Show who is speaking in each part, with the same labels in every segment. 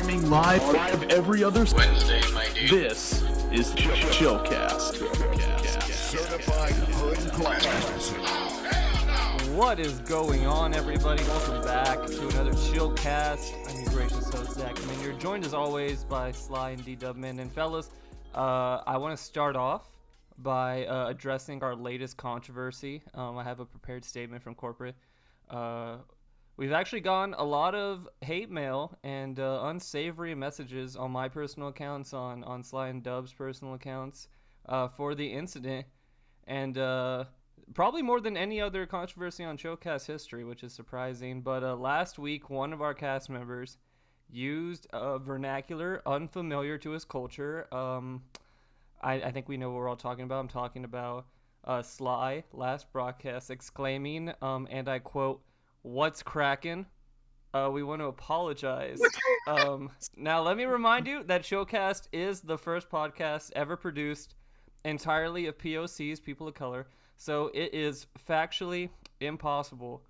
Speaker 1: Streaming live every other Wednesday, my dude. This is Chillcast.
Speaker 2: Certified hood classic.
Speaker 3: What is going on, everybody? Welcome back to another Chillcast. I'm your gracious host, Zach You're joined as always by Sly and D-Dubman. And fellas, I want to start off by addressing our latest controversy. I have a prepared statement from corporate. We've actually gotten a lot of hate mail and unsavory messages on my personal accounts, on Sly and Dub's personal accounts for the incident. And probably more than any other controversy on Chillcast history, which is surprising. But last week, one of our cast members used a vernacular unfamiliar to his culture. I think we know what we're all talking about. I'm talking about Sly, last broadcast, exclaiming, and I quote, "What's crackin'?" We want to apologize. Now, let me remind you that Chillcast is the first podcast ever produced entirely of POCs, people of color. So it is factually impossible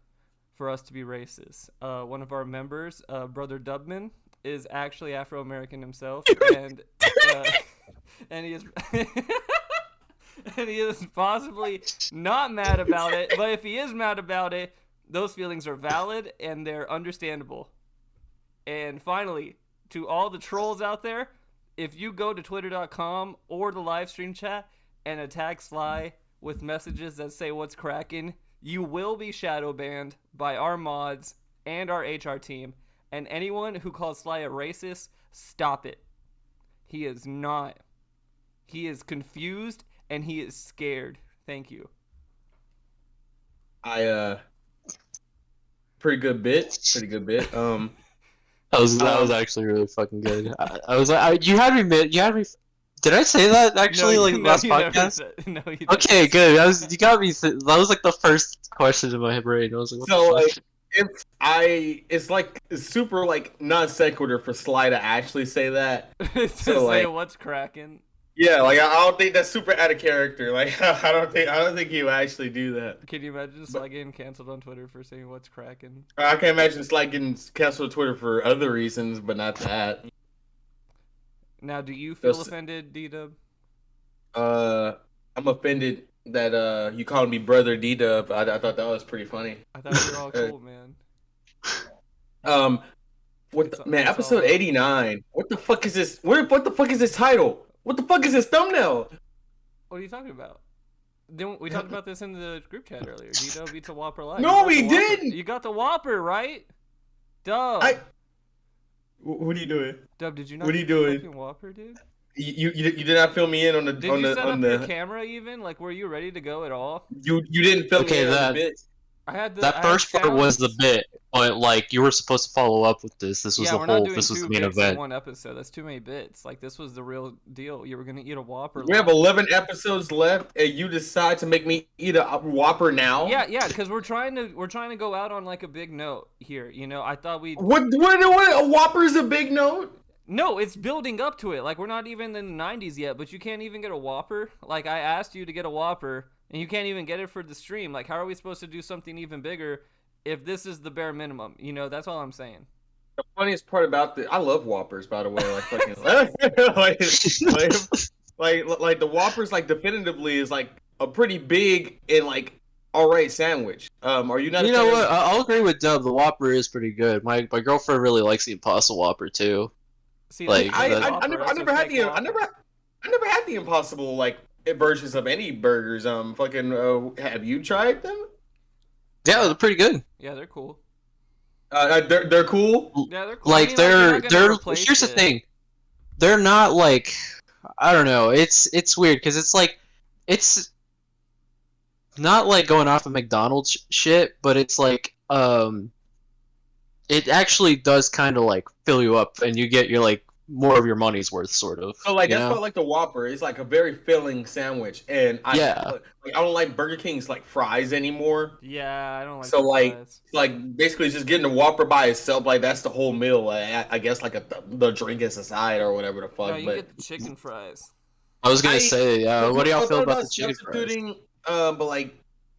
Speaker 3: for us to be racist. One of our members, Brother Dubman, is actually Afro-American himself, and he is and he is possibly not mad about it. But if he is mad about it, those feelings are valid and they're understandable. And finally, to all the trolls out there, if you go to twitter.com or the live stream chat and attack Sly with messages that say "what's crackin'," you will be shadow banned by our mods and our HR team. And anyone who calls Sly a racist, stop it. He is not. He is confused and he is scared. Thank you.
Speaker 4: Pretty good bit. That
Speaker 5: was actually really fucking good. I was like, you had me. Did I say that actually? Last podcast?
Speaker 3: No, you didn't.
Speaker 5: Okay, good. You got me. That was like the first question in my brain. I was like, what
Speaker 4: it's super like non sequitur for Sly to actually say that.
Speaker 3: To say "what's cracking."
Speaker 4: Yeah, like I don't think that's super out of character. Like I don't think he would actually do that.
Speaker 3: Can you imagine Sly getting canceled on Twitter for saying "what's cracking"?
Speaker 4: I can't imagine Sly getting canceled on Twitter for other reasons, but not that.
Speaker 3: Now, do you feel offended, D-Dub?
Speaker 4: I'm offended that you called me Brother D-Dub. I thought that was pretty funny.
Speaker 3: I thought we were all cool, man.
Speaker 4: Episode 89. What the fuck is this? What the fuck is this title? What the fuck is this thumbnail?
Speaker 3: What are you talking about? We talked about this in the group chat earlier. D-Dub beats a Whopper live.
Speaker 4: No, we didn't!
Speaker 3: You got the Whopper, right? Dub.
Speaker 4: What are you doing?
Speaker 3: Dub, did you not
Speaker 4: what are you doing?
Speaker 3: Fucking Whopper, dude?
Speaker 4: You did not fill me in on the
Speaker 3: Did you set up your camera even? Like, were you ready to go at all?
Speaker 4: You didn't fill me in on the bit.
Speaker 5: That first part was the bit, but like you were supposed to follow up with this. This was This was the main event.
Speaker 3: In one episode. That's too many bits. Like, this was the real deal. You were gonna eat a Whopper.
Speaker 4: We have 11 episodes left, and you decide to make me eat a Whopper now.
Speaker 3: Yeah, because we're trying to go out on like a big note here. You know, I thought we.
Speaker 4: What? A Whopper is a big note?
Speaker 3: No, it's building up to it. Like, we're not even in the 90s yet, but you can't even get a Whopper. Like, I asked you to get a Whopper, and you can't even get it for the stream. Like, how are we supposed to do something even bigger if this is the bare minimum? You know, that's all I'm saying.
Speaker 4: The funniest part about I love Whoppers, by the way. Like, fucking, like the Whoppers, like, definitively is like a pretty big and like alright sandwich. Are you not?
Speaker 5: You know what? I'll agree with Dub. The Whopper is pretty good. My girlfriend really likes the Impossible Whopper too.
Speaker 3: See,
Speaker 4: like, I never had the Impossible like versions of any burgers. Have you tried them?
Speaker 5: Yeah, they're pretty good.
Speaker 3: Yeah, they're cool.
Speaker 4: They're cool.
Speaker 3: Yeah, they're cool.
Speaker 5: Like, they're here's the thing. They're not like, I don't know. It's weird because it's like, it's not like going off of McDonald's shit, but it's like it actually does kind of like fill you up, and you get your like more of your money's worth, sort of.
Speaker 4: So like that's what like the Whopper is, like a very filling sandwich, and I don't like Burger King's like fries anymore.
Speaker 3: Yeah, I don't like.
Speaker 4: So
Speaker 3: fries.
Speaker 4: like basically just getting a Whopper by itself, like that's the whole meal. I guess like the drink is aside or whatever the fuck.
Speaker 3: No, you get the chicken fries.
Speaker 5: I was gonna say, what do y'all feel about the chicken fries?
Speaker 4: But like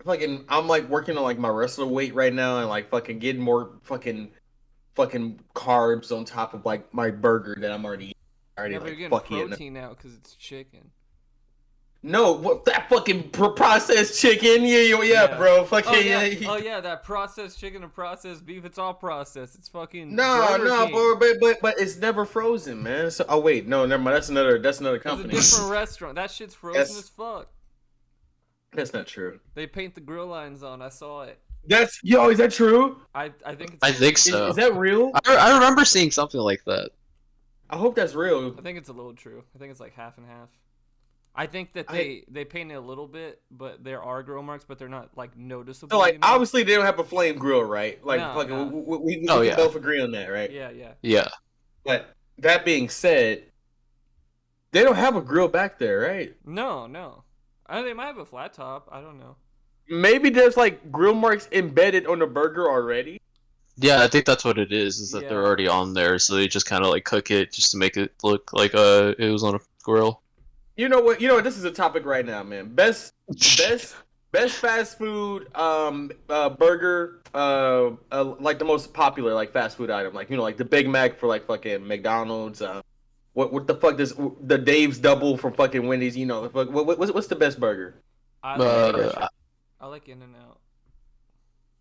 Speaker 4: fucking, I'm like working on like my wrestler weight right now, and like fucking getting more fucking fucking carbs on top of like my burger that I'm already
Speaker 3: You're
Speaker 4: like
Speaker 3: getting
Speaker 4: fucking.
Speaker 3: protein out because it's chicken.
Speaker 4: No, what that fucking processed chicken? Yeah, bro. Fucking
Speaker 3: Oh yeah, that processed chicken and processed beef. It's all processed. It's fucking.
Speaker 4: No,
Speaker 3: Burger King.
Speaker 4: but it's never frozen, man. So wait, no, never mind. That's another company.
Speaker 3: It's a different restaurant. That shit's frozen as fuck.
Speaker 4: That's not true.
Speaker 3: They paint the grill lines on. I saw it.
Speaker 4: Is that true?
Speaker 3: I think it's.
Speaker 5: I think so.
Speaker 4: Is that real?
Speaker 5: I remember seeing something like that.
Speaker 4: I hope that's real.
Speaker 3: I think it's a little true. I think it's like half and half. I think that they paint it a little bit, but there are grill marks, but they're not like noticeable.
Speaker 4: So like obviously they don't have a flame grill, right? Like
Speaker 3: No.
Speaker 4: we can both agree on that, right?
Speaker 3: Yeah.
Speaker 4: But that being said, they don't have a grill back there, right?
Speaker 3: No. They might have a flat top. I don't know.
Speaker 4: Maybe there's like grill marks embedded on the burger already.
Speaker 5: Yeah, I think that's what it is. Is that they're already on there, so they just kind of like cook it just to make it look like it was on a grill.
Speaker 4: You know what? This is a topic right now, man. Best fast food burger like the most popular like fast food item, like like the Big Mac for like fucking McDonald's. What the fuck does the Dave's Double from fucking Wendy's? What's the best burger?
Speaker 3: I like In-N-Out.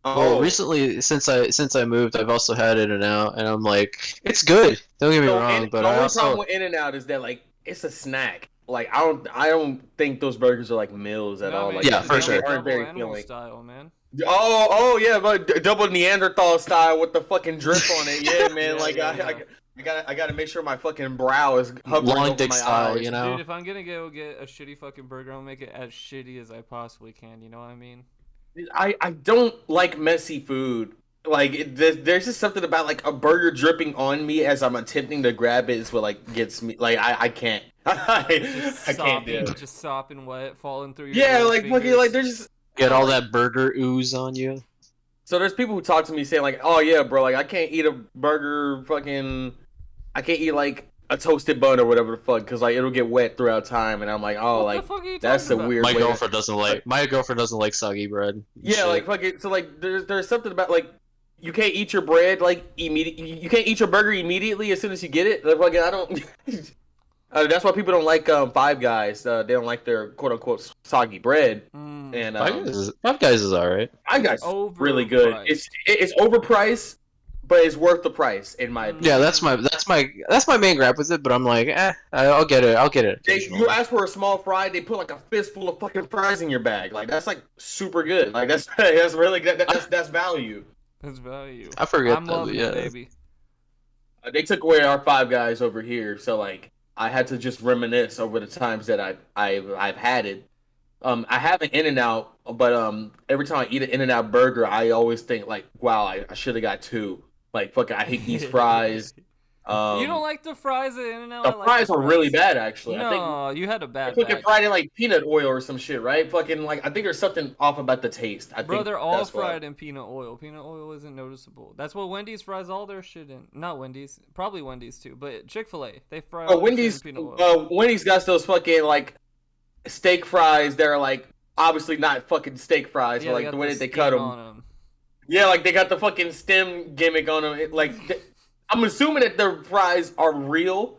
Speaker 5: Well, recently since I moved, I've also had In-N-Out, and I'm like, it's good. Don't get me wrong, but
Speaker 4: the only problem with In-N-Out is that like it's a snack. Like I don't think those burgers are like meals at all.
Speaker 3: Man,
Speaker 4: Like
Speaker 5: yeah, for sure.
Speaker 4: They aren't very
Speaker 3: Animal
Speaker 4: filling.
Speaker 3: style, man.
Speaker 4: Oh yeah, but double Neanderthal style with the fucking drip on it. Yeah, man. I gotta make sure my fucking brow is hovering
Speaker 5: Long
Speaker 4: over
Speaker 5: dick
Speaker 4: my
Speaker 5: style,
Speaker 4: eyes.
Speaker 5: you know.
Speaker 3: Dude, if I'm gonna go get a shitty fucking burger, I'm gonna make it as shitty as I possibly can. You know what I mean?
Speaker 4: I don't like messy food. Like there's just something about like a burger dripping on me as I'm attempting to grab it is what like gets me. Like I can't. I can't do it.
Speaker 3: Just sopping wet, falling through your
Speaker 4: Yeah, like
Speaker 3: fingers.
Speaker 4: fucking like there's just
Speaker 5: Get all that burger ooze on you.
Speaker 4: so there's people who talk to me saying like, oh yeah, bro, like I can't eat a burger, I can't eat like a toasted bun or whatever the fuck because like it'll get wet throughout time, and I'm like, oh,
Speaker 3: What
Speaker 4: like
Speaker 3: the fuck are you
Speaker 4: that's a
Speaker 3: talking about?
Speaker 4: weird.
Speaker 5: My
Speaker 4: way
Speaker 5: girlfriend doesn't like soggy bread.
Speaker 4: Yeah,
Speaker 5: Shit.
Speaker 4: like fucking. So like there's something about like you can't eat your bread like immediately. You can't eat your burger immediately as soon as you get it. Like fucking, I don't. That's why people don't like Five Guys. They don't like their quote unquote soggy bread. And
Speaker 5: Five Guys is alright.
Speaker 4: Five Guys is really good. It's overpriced, but it's worth the price in my opinion.
Speaker 5: Yeah, that's my main gripe with it. But I'm like, I'll get it.
Speaker 4: You ask for a small fry, they put like a fistful of fucking fries in your bag. Like that's like super good. Like that's really good. That's value.
Speaker 3: That's value.
Speaker 5: I forget
Speaker 3: I'm
Speaker 5: that,
Speaker 3: loving
Speaker 5: yeah.
Speaker 3: it, baby.
Speaker 4: They took away our Five Guys over here, so like I had to just reminisce over the times that I've had it. I have an In-N-Out, but every time I eat an In-N-Out burger, I always think like, wow, I should have got two. Like fucking, I hate these fries.
Speaker 3: You don't like the fries at In-N-Out?
Speaker 4: The fries are really bad, actually.
Speaker 3: No,
Speaker 4: I think
Speaker 3: you had a bad
Speaker 4: fucking
Speaker 3: batch.
Speaker 4: fried in like peanut oil or some shit, right? Fucking like I think there's something off about the taste.
Speaker 3: Bro, they're all fried in peanut oil. Peanut oil isn't noticeable. That's what Wendy's fries all their shit in. Not Wendy's, probably Wendy's too, but Chick-fil-A, they fry all their shit in peanut oil.
Speaker 4: Wendy's got those fucking like steak fries. They're like obviously not fucking steak fries,
Speaker 3: Yeah,
Speaker 4: but like the way that they cut them. Yeah, like they got the fucking stem gimmick on them. I'm assuming that the fries are real.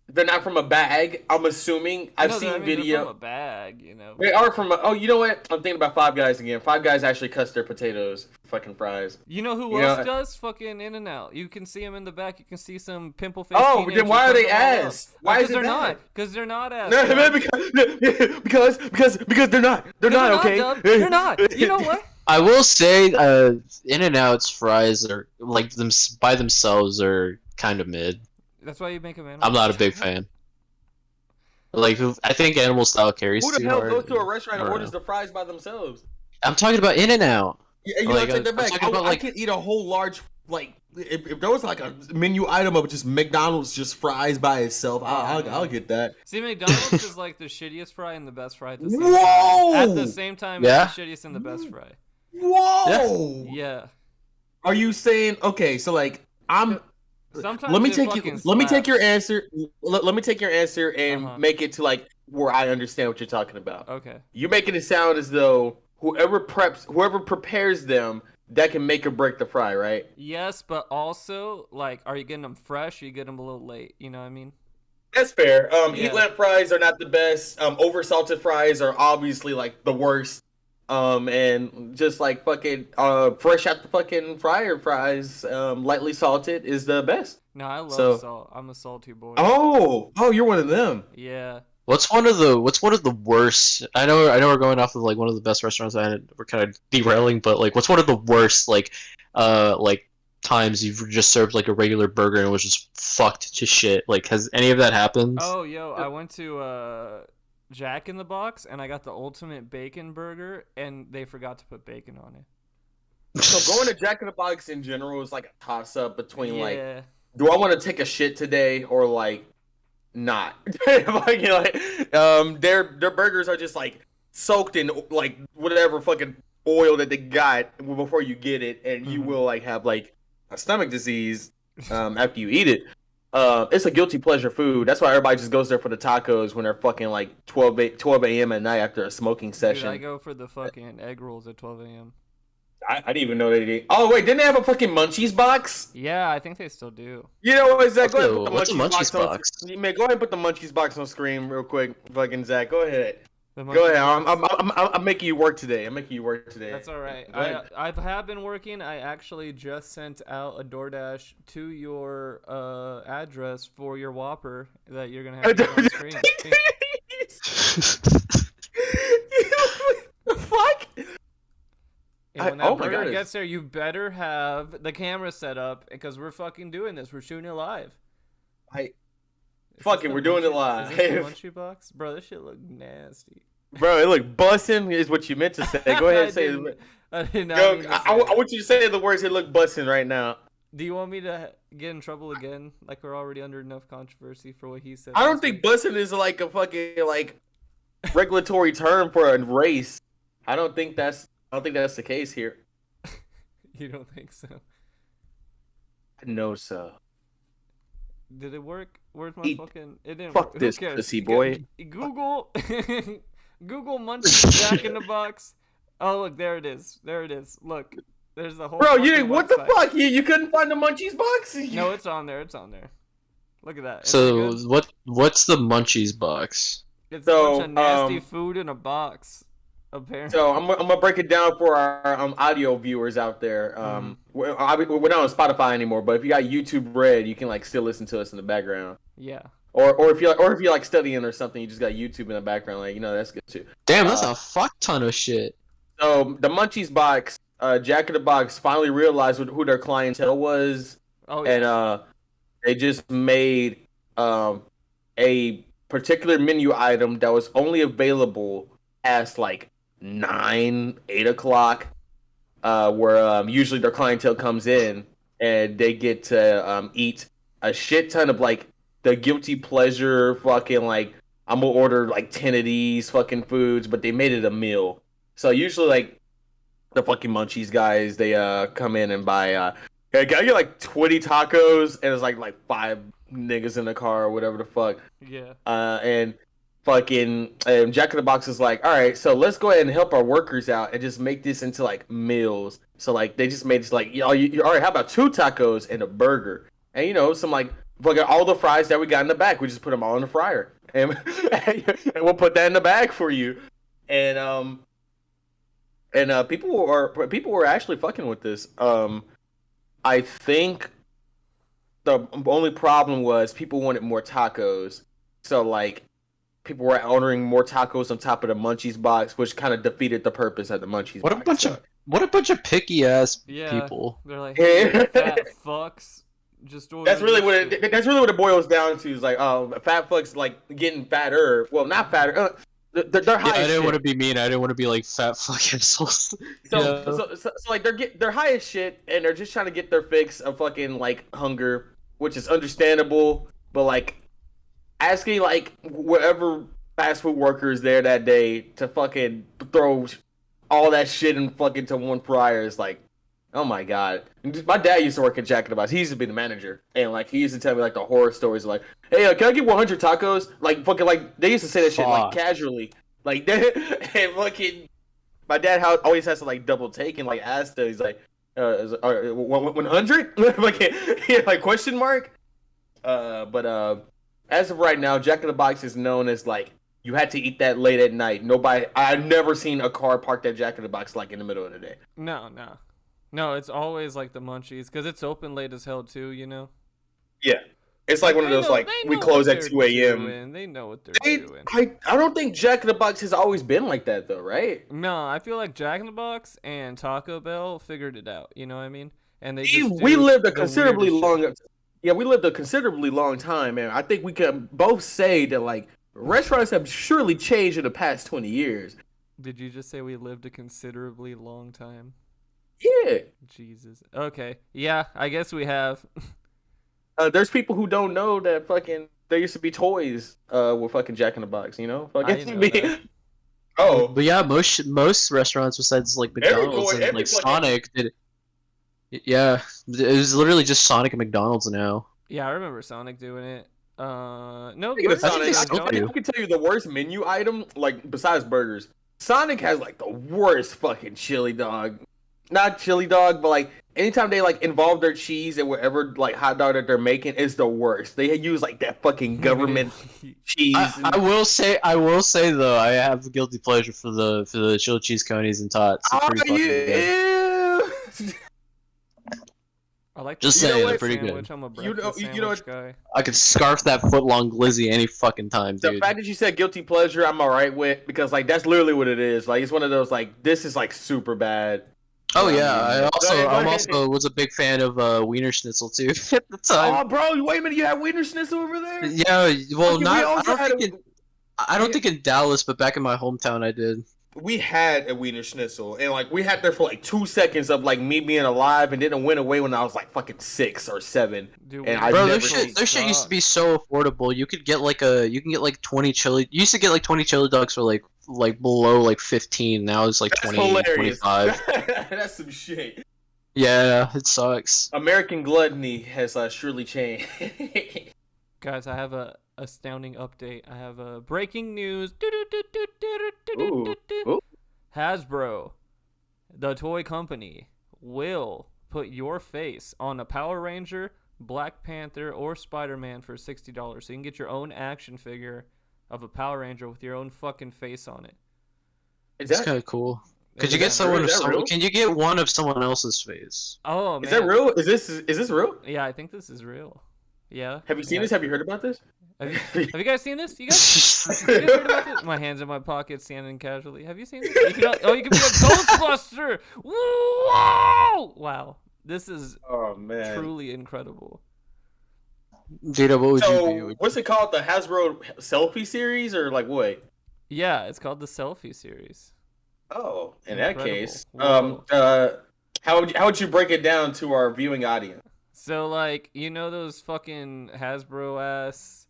Speaker 4: They're not from a bag. I'm assuming. I've seen video.
Speaker 3: They're from a bag, you know.
Speaker 4: They are from. You know what? I'm thinking about Five Guys again. Five Guys actually cuts their potatoes for fucking fries.
Speaker 3: You know who else does? Fucking In-N-Out. You can see them in the back. You can see some pimple face.
Speaker 4: Oh, then why are they ass? Why is it
Speaker 3: they're
Speaker 4: that?
Speaker 3: not? Because they're not ass.
Speaker 4: No, because they're not. They're not okay.
Speaker 3: They're not. You know what?
Speaker 5: I will say, In-N-Out's fries are like them by themselves are kind of mid.
Speaker 3: That's why you make them animal.
Speaker 5: I'm not a big fan. Like, I think animal style carries.
Speaker 4: Who the
Speaker 5: too
Speaker 4: hell
Speaker 5: hard.
Speaker 4: goes to a restaurant and orders the fries by themselves?
Speaker 5: I'm talking about In-N-Out.
Speaker 4: Yeah, you
Speaker 5: Like,
Speaker 4: know, take that back. I could eat a whole large like if there was like a menu item of just McDonald's just fries by itself. I'll get that.
Speaker 3: See, McDonald's is like the shittiest fry and the best fry at the same
Speaker 4: Whoa!
Speaker 3: time. At the same time,
Speaker 5: Yeah.
Speaker 3: it's the shittiest and the best fry.
Speaker 4: Whoa!
Speaker 3: Yeah.
Speaker 4: Are you saying okay? So like
Speaker 3: Sometimes
Speaker 4: let me
Speaker 3: it
Speaker 4: take
Speaker 3: fucking
Speaker 4: let me take your
Speaker 3: slaps.
Speaker 4: answer. Let me take your answer and
Speaker 3: Uh-huh.
Speaker 4: make it to like where I understand what you're talking about.
Speaker 3: Okay.
Speaker 4: You're making it sound as though whoever prepares them, that can make or break the fry, right?
Speaker 3: Yes, but also, like, are you getting them fresh? Or you getting them a little late? You know what I mean?
Speaker 4: That's fair.
Speaker 3: Yeah.
Speaker 4: Heat lamp fries are not the best. Over salted fries are obviously like the worst. And just like fucking fresh out the fucking fryer fries, lightly salted is the best.
Speaker 3: No, I love
Speaker 4: So-
Speaker 3: salt. I'm a salty boy.
Speaker 4: Oh, you're one of them.
Speaker 3: Yeah.
Speaker 5: What's one of the worst? I know we're going off of like one of the best restaurants I had. We're kind of derailing, but like, what's one of the worst like times you've just served like a regular burger and it was just fucked to shit? Like, has any of that happened?
Speaker 3: Oh, yo, I went to Jack in the Box and I got the ultimate bacon burger and they forgot to put bacon on it.
Speaker 4: So going to Jack in the Box in general is like a toss up between like,
Speaker 3: Yeah.
Speaker 4: do I want to take a shit today or like not? Their burgers are just like soaked in like whatever fucking oil that they got before you get it, and you will like have like a stomach disease after you eat it. It's a guilty pleasure food. That's why everybody just goes there for the tacos when they're fucking like 12 a.m. at night after a smoking session.
Speaker 3: Dude, I go for the fucking egg rolls at 12 a.m.
Speaker 4: I didn't even know they did. Oh wait, didn't they have a fucking Munchies box?
Speaker 3: Yeah, I think they still do.
Speaker 4: You know what, Zach? Go ahead and put the
Speaker 5: What's a Munchies box?
Speaker 4: Man, go ahead and put the Munchies box on screen real quick, fucking Zach. Go ahead.
Speaker 3: The
Speaker 4: Go ahead.
Speaker 3: Munchies-
Speaker 4: I'm making you work today.
Speaker 3: That's all right.
Speaker 4: Go ahead.
Speaker 3: I have been working. I actually just sent out a DoorDash to your address for your Whopper that you're gonna have to put on screen.
Speaker 4: Fuck.
Speaker 3: And when that
Speaker 4: oh my
Speaker 3: burger
Speaker 4: God,
Speaker 3: gets there, you better have the camera set up because we're fucking doing this. We're shooting it live.
Speaker 4: Fuck
Speaker 3: this
Speaker 4: it,
Speaker 3: the
Speaker 4: we're doing it
Speaker 3: Munchie-
Speaker 4: live.
Speaker 3: Is this the Munchie box? Bro, this shit look nasty.
Speaker 4: Bro, it look bussin' is what you meant to say. Go ahead and say it.
Speaker 3: I did not
Speaker 4: Go,
Speaker 3: mean to
Speaker 4: I
Speaker 3: say that.
Speaker 4: want you to say the words. It look bussin' right now.
Speaker 3: Do you want me to get in trouble again? Like we're already under enough controversy for what he said.
Speaker 4: I don't
Speaker 3: last
Speaker 4: think
Speaker 3: week?
Speaker 4: bussin' is like a fucking like regulatory term for a race. I don't think that's the case here.
Speaker 3: You don't think so?
Speaker 4: No, sir.
Speaker 3: Did it work? Where's my
Speaker 4: Eat.
Speaker 3: fucking? It didn't
Speaker 4: Fuck
Speaker 3: work.
Speaker 4: this
Speaker 3: Who cares?
Speaker 4: pussy boy.
Speaker 3: Google, Google Munchies Jack in the Box. Oh look, there it is. There it is. Look, there's the whole.
Speaker 4: Bro,
Speaker 3: fucking
Speaker 4: what the
Speaker 3: website.
Speaker 4: fuck? You couldn't find the Munchies box?
Speaker 3: No, it's on there. It's on there. Look at that. Isn't that
Speaker 5: So
Speaker 3: good?
Speaker 5: what's the Munchies box?
Speaker 3: It's
Speaker 4: So,
Speaker 3: a bunch of nasty food in a box. Apparently.
Speaker 4: So I'm gonna break it down for our audio viewers out there. We're not on Spotify anymore, but if you got YouTube Red, you can like still listen to us in the background.
Speaker 3: Yeah.
Speaker 4: Or if you're like studying or something, you just got YouTube in the background, like that's good too.
Speaker 5: Damn, that's a fuck ton of shit.
Speaker 4: So the Munchies box, Jack in the Box finally realized who their clientele was,
Speaker 3: Oh yeah.
Speaker 4: and they just made a particular menu item that was only available past like 8 o'clock, where usually their clientele comes in and they get to eat a shit ton of like the guilty pleasure fucking like I'm gonna order like 10 of these fucking foods, but they made it a meal. So usually like the fucking Munchies guys, they come in and buy I get like 20 tacos and it's like 5 niggas in the car or whatever the fuck.
Speaker 3: Yeah.
Speaker 4: And fucking Jack in the Box is like, all right, so let's go ahead and help our workers out and just make this into like meals. So like they just made this like, all right, how about 2 tacos and a burger, and some like fucking all the fries that we got in the back, we just put them all in the fryer, and we'll put that in the bag for you, and people were actually fucking with this. I think the only problem was people wanted more tacos, so like. People were ordering more tacos on top of the Munchies box, which kind of defeated the purpose of the Munchies
Speaker 5: What
Speaker 4: box.
Speaker 5: a bunch of picky ass
Speaker 3: Yeah.
Speaker 5: people.
Speaker 3: They're like, hey, fat fucks. Just order.
Speaker 4: That's really
Speaker 3: this shit.
Speaker 4: what it boils down to. Is like, fat fucks like getting fatter. Well, not fatter. They're high.
Speaker 5: Yeah, I
Speaker 4: as
Speaker 5: didn't
Speaker 4: shit.
Speaker 5: want to be mean. I didn't want to be like fat fucking assholes.
Speaker 4: So like they're high as shit, and they're just trying to get their fix of fucking like hunger, which is understandable. But like asking like whatever fast food worker is there that day to fucking throw all that shit in fucking to one fryer is like, oh my god. My dad used to work at Jack in the Box. He used to be the manager, and like he used to tell me like the horror stories, like, hey, can I get 100 tacos? Like fucking like they used to say that shit like casually, like and fucking. My dad always has to like double take and like ask them. He's like, 100? Like, yeah, like question mark. But as of right now, Jack in the Box is known as like you had to eat that late at night. Nobody, I've never seen a car parked at Jack in the Box like in the middle of the day.
Speaker 3: No. It's always like the munchies because it's open late as hell too. You know.
Speaker 4: Yeah, it's like one of those like we close at 2 a.m.
Speaker 3: They know what they're doing.
Speaker 4: I don't think Jack in the Box has always been like that though, right?
Speaker 3: No, I feel like Jack in the Box and Taco Bell figured it out. You know what I mean? And they
Speaker 4: we lived a considerably long. Yeah, we lived a considerably long time, man. I think we can both say that like restaurants have surely changed in the past 20 years.
Speaker 3: Did you just say we lived a considerably long time?
Speaker 4: Yeah.
Speaker 3: Jesus. Okay. Yeah, I guess we have.
Speaker 4: There's people who don't know that fucking there used to be toys with fucking Jack in the Box, you know? Fucking
Speaker 3: that.
Speaker 5: Oh. But yeah, most restaurants besides like McDonald's and like Sonic did. Yeah, it was literally just Sonic and McDonald's now.
Speaker 3: Yeah, I remember Sonic doing it. No,
Speaker 4: Sonic, I can tell you the worst menu item, like besides burgers. Sonic has like the worst fucking chili dog. Not chili dog, but like anytime they like involve their cheese in whatever like hot dog that they're making is the worst. They use like that fucking government cheese.
Speaker 5: I will say though, I have a guilty pleasure for the chili cheese conies and tots.
Speaker 3: I like
Speaker 5: just saying, they're pretty good.
Speaker 3: I'm a breakfast guy.
Speaker 5: I could scarf that foot-long glizzy any fucking time, dude.
Speaker 4: The fact that you said guilty pleasure, I'm alright with, because like that's literally what it is. Like it's one of those like this is like super bad.
Speaker 5: Oh yeah, I'm also was a big fan of Wiener Schnitzel too at the time.
Speaker 4: Oh bro, wait a minute, you have Wiener Schnitzel over there?
Speaker 5: Yeah, well I don't think in Dallas, but back in my hometown I did.
Speaker 4: We had a Wiener Schnitzel, and like we had there for like 2 seconds of like me being alive, and then it went away when I was like fucking 6 or 7.
Speaker 3: Dude,
Speaker 4: and
Speaker 5: bro, their shit used to be so affordable. You could get like 20 chili. You used to get like 20 chili dogs for like below like 15. Now it's like 20, 25.
Speaker 4: That's some shit.
Speaker 5: Yeah, it sucks.
Speaker 4: American gluttony has surely changed.
Speaker 3: Guys, I have a astounding update. I have a breaking news.
Speaker 4: Ooh.
Speaker 3: Hasbro, the toy company, will put your face on a Power Ranger, Black Panther, or Spider-Man for $60. So you can get your own action figure of a Power Ranger with your own fucking face on it.
Speaker 5: That's kind of cool. Could you get someone? Can you get one of someone else's face?
Speaker 3: Oh man,
Speaker 4: is that real? Is this real?
Speaker 3: Yeah, I think this is real. Yeah.
Speaker 4: Have you seen this? Have you heard about this?
Speaker 3: Have you guys seen this? You guys heard about this? My hands in my pocket, standing casually. Have you seen this? You can be a Ghostbuster! Whoa! Wow. This is truly incredible.
Speaker 5: Jada, what would you be?
Speaker 4: What's it called? The Hasbro selfie series, or like what?
Speaker 3: Yeah, it's called the selfie series.
Speaker 4: Oh, in that case, how would you break it down to our viewing audience?
Speaker 3: So like, you know those fucking Hasbro ass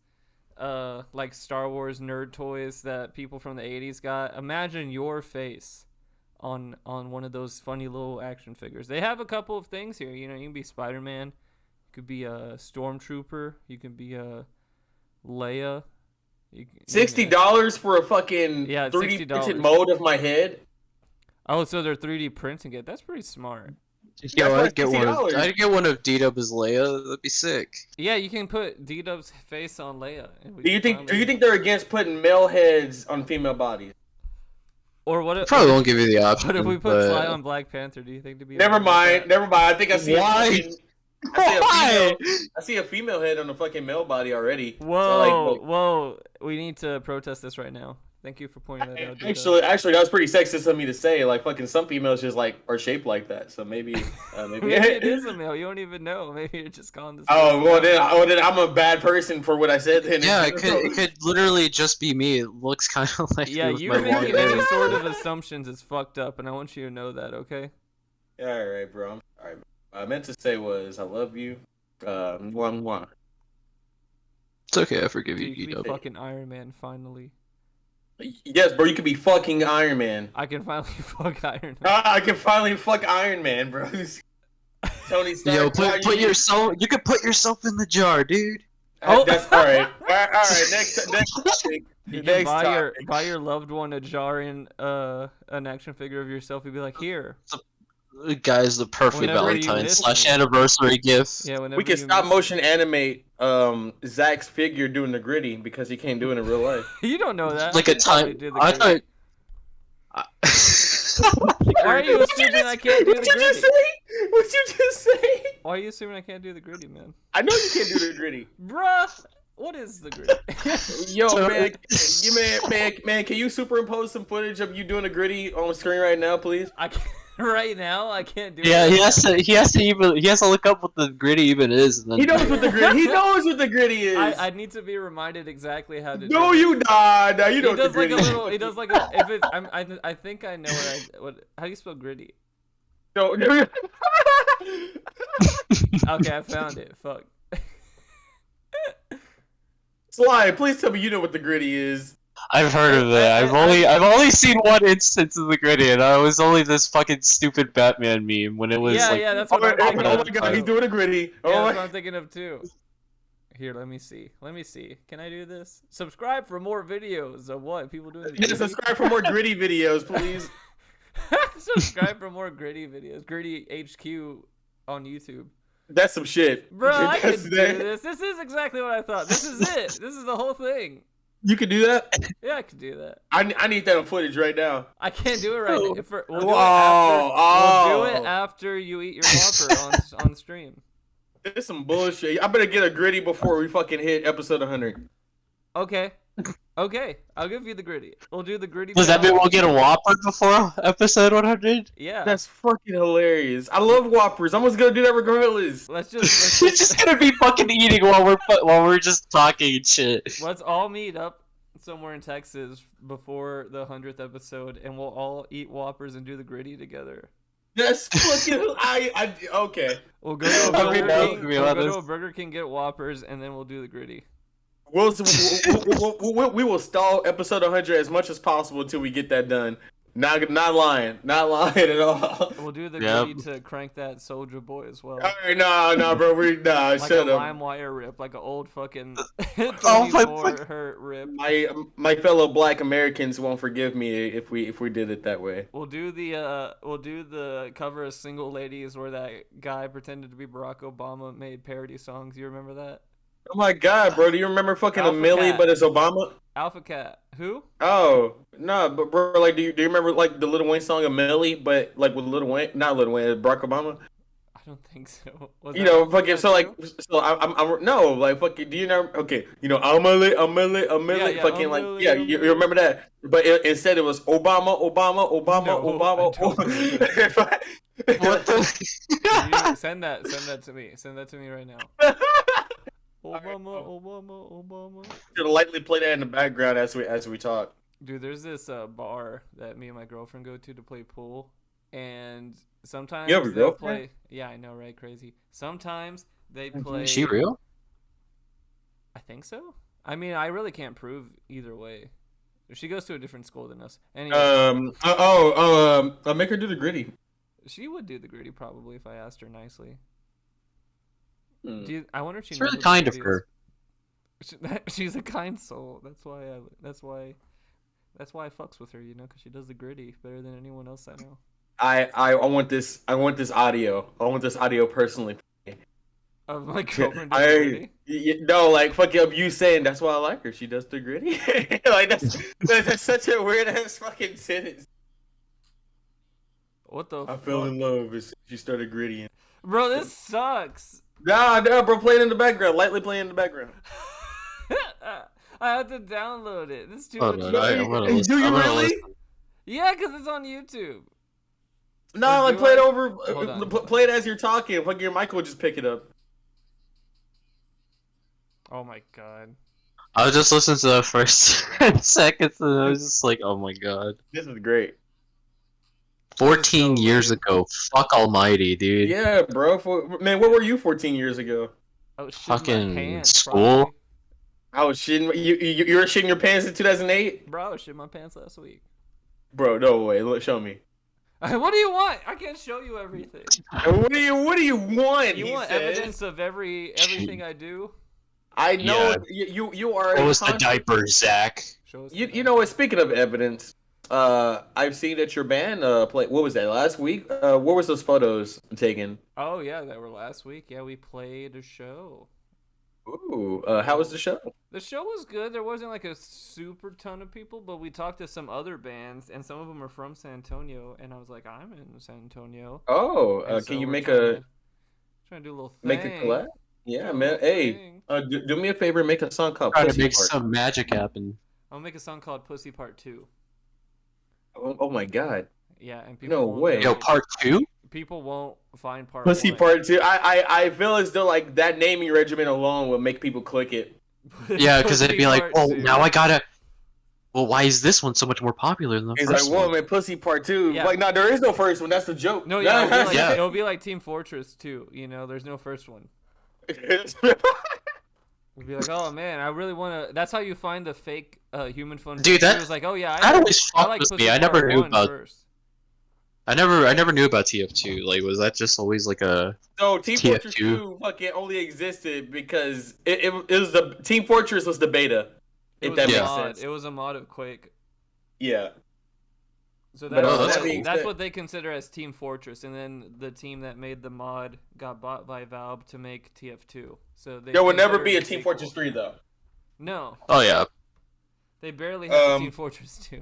Speaker 3: like Star Wars nerd toys that people from the 80s got? Imagine your face on one of those funny little action figures. They have a couple of things here. You know, you can be Spider-Man, you could be a Stormtrooper, you can be a Leia.
Speaker 4: $60 for a fucking 3D printed mold of my head?
Speaker 3: Oh, so they're 3D printing it. That's pretty smart.
Speaker 5: Yo, I'd get one of D-Dub as Leia. That'd be sick.
Speaker 3: Yeah, you can put D-Dub's face on Leia.
Speaker 4: Do you think they're against putting male heads on female bodies?
Speaker 3: Or what?
Speaker 5: Probably won't give you the option.
Speaker 3: But if we put Sly on Black Panther, do you think to be?
Speaker 4: Never mind. I think I see.
Speaker 5: Why?
Speaker 4: I see a female head on a fucking male body already.
Speaker 3: Whoa, whoa! We need to protest this right now. Thank you for pointing that out.
Speaker 4: Actually, that was pretty sexist of me to say. Like, fucking some females just like are shaped like that. So maybe
Speaker 3: maybe it is a male. You don't even know. Maybe you're just calling this.
Speaker 4: Oh well, then I'm a bad person for what I said. Then
Speaker 5: yeah, it could literally just be me. It looks kind of like
Speaker 3: you making any sort of assumptions is fucked up, and I want you to know that. Okay.
Speaker 4: Yeah, all right, bro. All right. What I meant to say was I love you. Mwah.
Speaker 5: It's okay. I forgive you.
Speaker 3: You can be fucking Iron Man finally.
Speaker 4: Yes, bro, you can be fucking Iron Man.
Speaker 3: I can finally fuck Iron Man.
Speaker 4: I can finally fuck Iron Man, bro. Tony Stark.
Speaker 5: Yo, put yourself. You can put yourself in the jar, dude.
Speaker 4: That's all right. All right. Next.
Speaker 3: You can buy your loved one a jar in an action figure of yourself. You'd be like, here.
Speaker 5: Guys, the perfect
Speaker 3: Whenever you
Speaker 5: Valentine's
Speaker 3: miss
Speaker 5: /
Speaker 3: me.
Speaker 5: anniversary gift.
Speaker 3: Yeah, whenever
Speaker 4: We can
Speaker 3: you
Speaker 4: stop
Speaker 3: miss-
Speaker 4: motion animate Zach's figure doing the gritty because he can't do it in real life.
Speaker 3: You don't know that.
Speaker 5: Like
Speaker 3: I
Speaker 5: a
Speaker 3: can probably
Speaker 5: time.
Speaker 3: do the
Speaker 5: I
Speaker 3: gritty.
Speaker 5: thought.
Speaker 3: Why are you assuming I can't do the
Speaker 4: What'd you just
Speaker 3: gritty?
Speaker 4: say? What'd you just say?
Speaker 3: Why are you assuming I can't do the gritty, man?
Speaker 4: I know you can't do the gritty.
Speaker 3: Bruh, what is the gritty?
Speaker 4: Yo, man, can you superimpose some footage of you doing a gritty on the screen right now, please?
Speaker 3: I can't, right now, I can't do
Speaker 5: Yeah,
Speaker 3: it.
Speaker 5: he has to look up what the gritty even is. And then
Speaker 4: He knows what the gritty. He knows what the gritty is.
Speaker 3: I need to be reminded exactly how to do
Speaker 4: No,
Speaker 3: it.
Speaker 4: you nah, you
Speaker 3: He
Speaker 4: know what the
Speaker 3: does like
Speaker 4: gritty
Speaker 3: a
Speaker 4: is.
Speaker 3: little. He does like a. If it's, I think I know what. How do you spell gritty?
Speaker 4: No,
Speaker 3: Okay, I found it. Fuck.
Speaker 4: Sly, please tell me you know what the gritty is.
Speaker 5: I've heard of it. I've only seen one instance of the gritty, and I was only this fucking stupid Batman meme when it was
Speaker 3: Yeah,
Speaker 5: like.
Speaker 3: yeah, that's
Speaker 4: Oh
Speaker 3: what I'm thinking
Speaker 4: my
Speaker 3: of.
Speaker 4: god, he's doing a gritty.
Speaker 3: Yeah,
Speaker 4: Oh
Speaker 3: that's
Speaker 4: my.
Speaker 3: what I'm thinking of too. Here, let me see. Let me see. Can I do this? Subscribe for more videos of what people doing. The
Speaker 4: Yeah,
Speaker 3: gritty.
Speaker 4: subscribe for more gritty videos, please.
Speaker 3: Subscribe for more gritty videos. Gritty HQ on YouTube.
Speaker 4: That's some shit.
Speaker 3: Bro, I can
Speaker 4: That's
Speaker 3: do
Speaker 4: that.
Speaker 3: this. This is exactly what I thought. This is it. This is the whole thing.
Speaker 4: You can do that?
Speaker 3: Yeah, I can do that.
Speaker 4: I need that on footage right now.
Speaker 3: I can't do it right now. We'll do, we'll do it after you eat your Whopper on stream.
Speaker 4: This is some bullshit. I better get a gritty before we fucking hit episode 100.
Speaker 3: Okay. Okay. I'll give you the gritty. We'll do the gritty.
Speaker 5: Does that mean we'll get a Whopper before episode 100?
Speaker 3: Yeah.
Speaker 4: That's fucking hilarious. I love Whoppers. I'm just gonna do that regardless.
Speaker 3: Let's
Speaker 5: We're
Speaker 3: just
Speaker 5: just gonna be fucking eating while we're just talking and shit.
Speaker 3: let's all meet up somewhere in Texas before the 100th episode, and we'll all eat Whoppers and do the gritty together.
Speaker 4: That's fucking. Okay.
Speaker 3: We'll go to a
Speaker 5: That'd be
Speaker 3: Burger
Speaker 5: dope,
Speaker 3: King.
Speaker 5: to be
Speaker 3: We'll go to
Speaker 5: honest.
Speaker 3: a Burger King, get Whoppers, and then we'll do the gritty.
Speaker 4: We will stall episode 100 as much as possible until we get that done. Not lying at all.
Speaker 3: We'll do the
Speaker 5: Yep.
Speaker 3: gritty to crank that Soldier Boy as well.
Speaker 4: All right, no, bro,
Speaker 3: Like
Speaker 4: shut
Speaker 3: a
Speaker 4: up.
Speaker 3: LimeWire rip, like an old fucking
Speaker 5: Oh my
Speaker 3: 24 hurt rip.
Speaker 4: My fellow Black Americans won't forgive me if we did it that way.
Speaker 3: We'll do the cover of Single Ladies where that guy pretended to be Barack Obama made parody songs. You remember that?
Speaker 4: Oh my god, bro, do you remember fucking
Speaker 3: Alpha
Speaker 4: a Millie,
Speaker 3: Cat.
Speaker 4: but it's Obama?
Speaker 3: Alpha Cat. Who?
Speaker 4: Oh no, but bro, like, do you remember like the Lil Wayne song of Millie, but like with Lil Wayne, not Lil Wayne, Barack Obama?
Speaker 3: I don't think so. Was
Speaker 4: You
Speaker 3: that
Speaker 4: know,
Speaker 3: Alpha
Speaker 4: fucking
Speaker 3: Cat
Speaker 4: so like,
Speaker 3: too?
Speaker 4: so I'm no, like fucking. Do you know? Okay, you know, I'm Millie,
Speaker 3: Yeah,
Speaker 4: fucking
Speaker 3: I'm
Speaker 4: like,
Speaker 3: Millie,
Speaker 4: yeah,
Speaker 3: I'm
Speaker 4: you
Speaker 3: Millie.
Speaker 4: remember that? But instead it was Obama.
Speaker 3: No, I don't
Speaker 5: What the?
Speaker 3: You send that to me. Send that to me right now. Obama.
Speaker 4: Should lightly play that in the background as we talk.
Speaker 3: Dude, there's this bar that me and my girlfriend go to play pool, and sometimes
Speaker 4: You have a
Speaker 3: they'll
Speaker 4: girlfriend?
Speaker 3: play. Yeah, I know, right? Crazy. Sometimes they play.
Speaker 5: Is she real?
Speaker 3: I think so. I mean, I really can't prove either way. She goes to a different school than us. Anyway,
Speaker 4: I'll make her do the gritty.
Speaker 3: she would do the gritty probably if I asked her nicely.
Speaker 4: Hmm.
Speaker 3: I wonder if she.
Speaker 5: It's
Speaker 3: knows
Speaker 5: really
Speaker 3: what
Speaker 5: kind
Speaker 3: the
Speaker 5: of
Speaker 3: gritty
Speaker 5: her.
Speaker 3: is. She's a kind soul. That's why I fucks with her, you know, because she does the gritty better than anyone else I know.
Speaker 4: I want this audio. I want this audio personally.
Speaker 3: Of my girlfriend doing the gritty.
Speaker 4: No, like fucking up you saying that's why I like her. She does the gritty. Like that's such a weird ass fucking sentence.
Speaker 3: What the
Speaker 4: I
Speaker 3: fuck?
Speaker 4: fell in love as she started grittying.
Speaker 3: Bro, this sucks.
Speaker 4: Nah, bro, play it in the background. Lightly play it in the background.
Speaker 3: I had to download it. This is too
Speaker 5: Hold
Speaker 3: much.
Speaker 5: on, I'm gonna listen.
Speaker 4: Do you
Speaker 5: I'm gonna
Speaker 4: really?
Speaker 5: listen.
Speaker 3: Yeah, because it's on YouTube.
Speaker 4: No,
Speaker 3: Or
Speaker 4: like
Speaker 3: do
Speaker 4: play it
Speaker 3: I?
Speaker 4: over.
Speaker 3: Hold on.
Speaker 4: Play it as you're talking. Fucking your mic will just pick it up.
Speaker 3: Oh my god.
Speaker 5: I was just listening to the first 10 seconds and I was just like, oh my god.
Speaker 4: This is great.
Speaker 5: 14
Speaker 3: so
Speaker 5: years ago. Fuck almighty, dude.
Speaker 4: Yeah, bro. Man, where were you 14 years ago?
Speaker 3: I was shitting
Speaker 5: Fucking
Speaker 3: my pants,
Speaker 5: school?
Speaker 3: probably.
Speaker 4: I was shitting. You were shitting your pants in 2008,
Speaker 3: Bro, I was shitting my pants last week.
Speaker 4: bro. No way. Look, show me.
Speaker 3: What do you want? I can't show you everything.
Speaker 4: What do you want?
Speaker 3: You
Speaker 4: he
Speaker 3: want
Speaker 4: says.
Speaker 3: evidence of everything I do?
Speaker 4: I know
Speaker 5: Yeah.
Speaker 4: you are.
Speaker 5: What
Speaker 4: a
Speaker 5: was the
Speaker 4: constant-
Speaker 5: diaper, Zach?
Speaker 3: Show us.
Speaker 4: You know what? Speaking of evidence, I've seen that your band play. What was that last week? Where was those photos taken?
Speaker 3: Oh yeah, that were last week. Yeah, we played a show.
Speaker 4: Ooh, how was the show?
Speaker 3: The show was good. There wasn't like a super ton of people, but we talked to some other bands, and some of them are from San Antonio. And I was like, I'm in San Antonio.
Speaker 4: Oh,
Speaker 3: And
Speaker 4: can
Speaker 3: so
Speaker 4: you
Speaker 3: we're
Speaker 4: make
Speaker 3: trying to do a little thing?
Speaker 4: make a collab? Yeah,
Speaker 3: Do a
Speaker 4: man.
Speaker 3: little
Speaker 4: Hey,
Speaker 3: thing.
Speaker 4: do me a favor and make a song called
Speaker 5: Trying to
Speaker 4: Pussy
Speaker 5: make
Speaker 4: Part.
Speaker 5: some magic happen.
Speaker 3: I'll make a song called Pussy Part 2.
Speaker 4: Oh my God.
Speaker 3: Yeah, and people
Speaker 4: No
Speaker 3: won't
Speaker 4: way.
Speaker 3: know-
Speaker 5: Yo, part 2?
Speaker 3: People won't find part
Speaker 4: Pussy
Speaker 3: 1.
Speaker 4: Part 2. I feel as though like that naming regimen alone would make people click it.
Speaker 5: Yeah, because they'd
Speaker 3: Pussy
Speaker 5: be like,
Speaker 3: Part
Speaker 5: oh,
Speaker 3: 2.
Speaker 5: now I gotta. Well, why is this one so much more popular than the
Speaker 4: He's like,
Speaker 5: first
Speaker 4: whoa,
Speaker 5: one?
Speaker 4: man, Pussy Part 2.
Speaker 3: Yeah.
Speaker 4: Like, no, there is no first one. That's the joke.
Speaker 3: No, yeah, it'll be, like,
Speaker 5: Yeah.
Speaker 3: it'll be like Team Fortress 2. You know, there's no first one. We'll be like, oh man, I really want to. That's how you find the fake human phone.
Speaker 5: Dude,
Speaker 3: It was like, oh yeah,
Speaker 5: that always
Speaker 3: I
Speaker 5: fucked
Speaker 3: like
Speaker 5: with
Speaker 3: Pussy
Speaker 5: me. I
Speaker 3: Part
Speaker 5: never knew
Speaker 3: 1
Speaker 5: about.
Speaker 3: first.
Speaker 5: I never knew about TF2. Like, was that just always like a?
Speaker 4: So Team
Speaker 5: TF2.
Speaker 4: Fortress 2 fucking only existed because it was the Team Fortress was the beta.
Speaker 3: It
Speaker 4: If
Speaker 3: was
Speaker 4: that
Speaker 3: a
Speaker 4: makes
Speaker 3: mod.
Speaker 4: sense.
Speaker 3: It was a mod of Quake.
Speaker 4: Yeah.
Speaker 3: So
Speaker 4: But,
Speaker 3: that's,
Speaker 5: that
Speaker 4: being
Speaker 3: that's
Speaker 4: said-
Speaker 3: what they consider as Team Fortress, and then the team that made the mod got bought by Valve to make TF2. So they
Speaker 4: There will never
Speaker 3: consider
Speaker 4: be
Speaker 3: it
Speaker 4: a Team
Speaker 3: sequel.
Speaker 4: Fortress 3 though.
Speaker 3: No,
Speaker 5: Oh yeah.
Speaker 3: they barely have a
Speaker 4: Um,
Speaker 3: Team Fortress 2.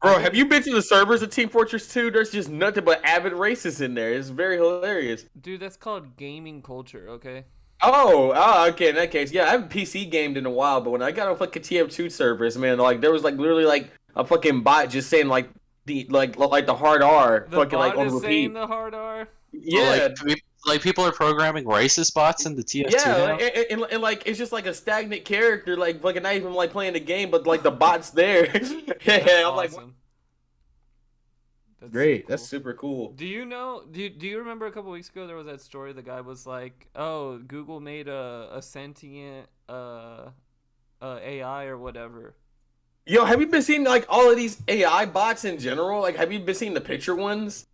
Speaker 4: Bro, have you been to the servers of Team Fortress 2? There's just nothing but avid racists in there. It's very hilarious.
Speaker 3: Dude, that's called gaming culture, okay?
Speaker 4: Oh, okay. In that case, yeah, I haven't PC gamed in a while, but when I got on fucking TF2 servers, man, like there was like literally like a fucking bot just saying like the the hard R,
Speaker 3: The
Speaker 4: fucking like
Speaker 3: bot
Speaker 4: on
Speaker 3: is
Speaker 4: repeat.
Speaker 3: saying the hard R.
Speaker 4: Yeah,
Speaker 5: Like people are programming racist bots into TF2
Speaker 4: yeah,
Speaker 5: now.
Speaker 4: and like it's just like a stagnant character, like fucking not even like playing the game, but like the bot's there. Yeah,
Speaker 3: That's
Speaker 4: I'm like,
Speaker 3: awesome. That's
Speaker 4: great,
Speaker 3: so
Speaker 4: that's
Speaker 3: cool.
Speaker 4: super cool.
Speaker 3: Do you know? Do you remember a couple weeks ago there was that story? The guy was like, "Oh, Google made a sentient AI or whatever."
Speaker 4: Yo, have you been seeing like all of these AI bots in general? Like, have you been seeing the picture ones?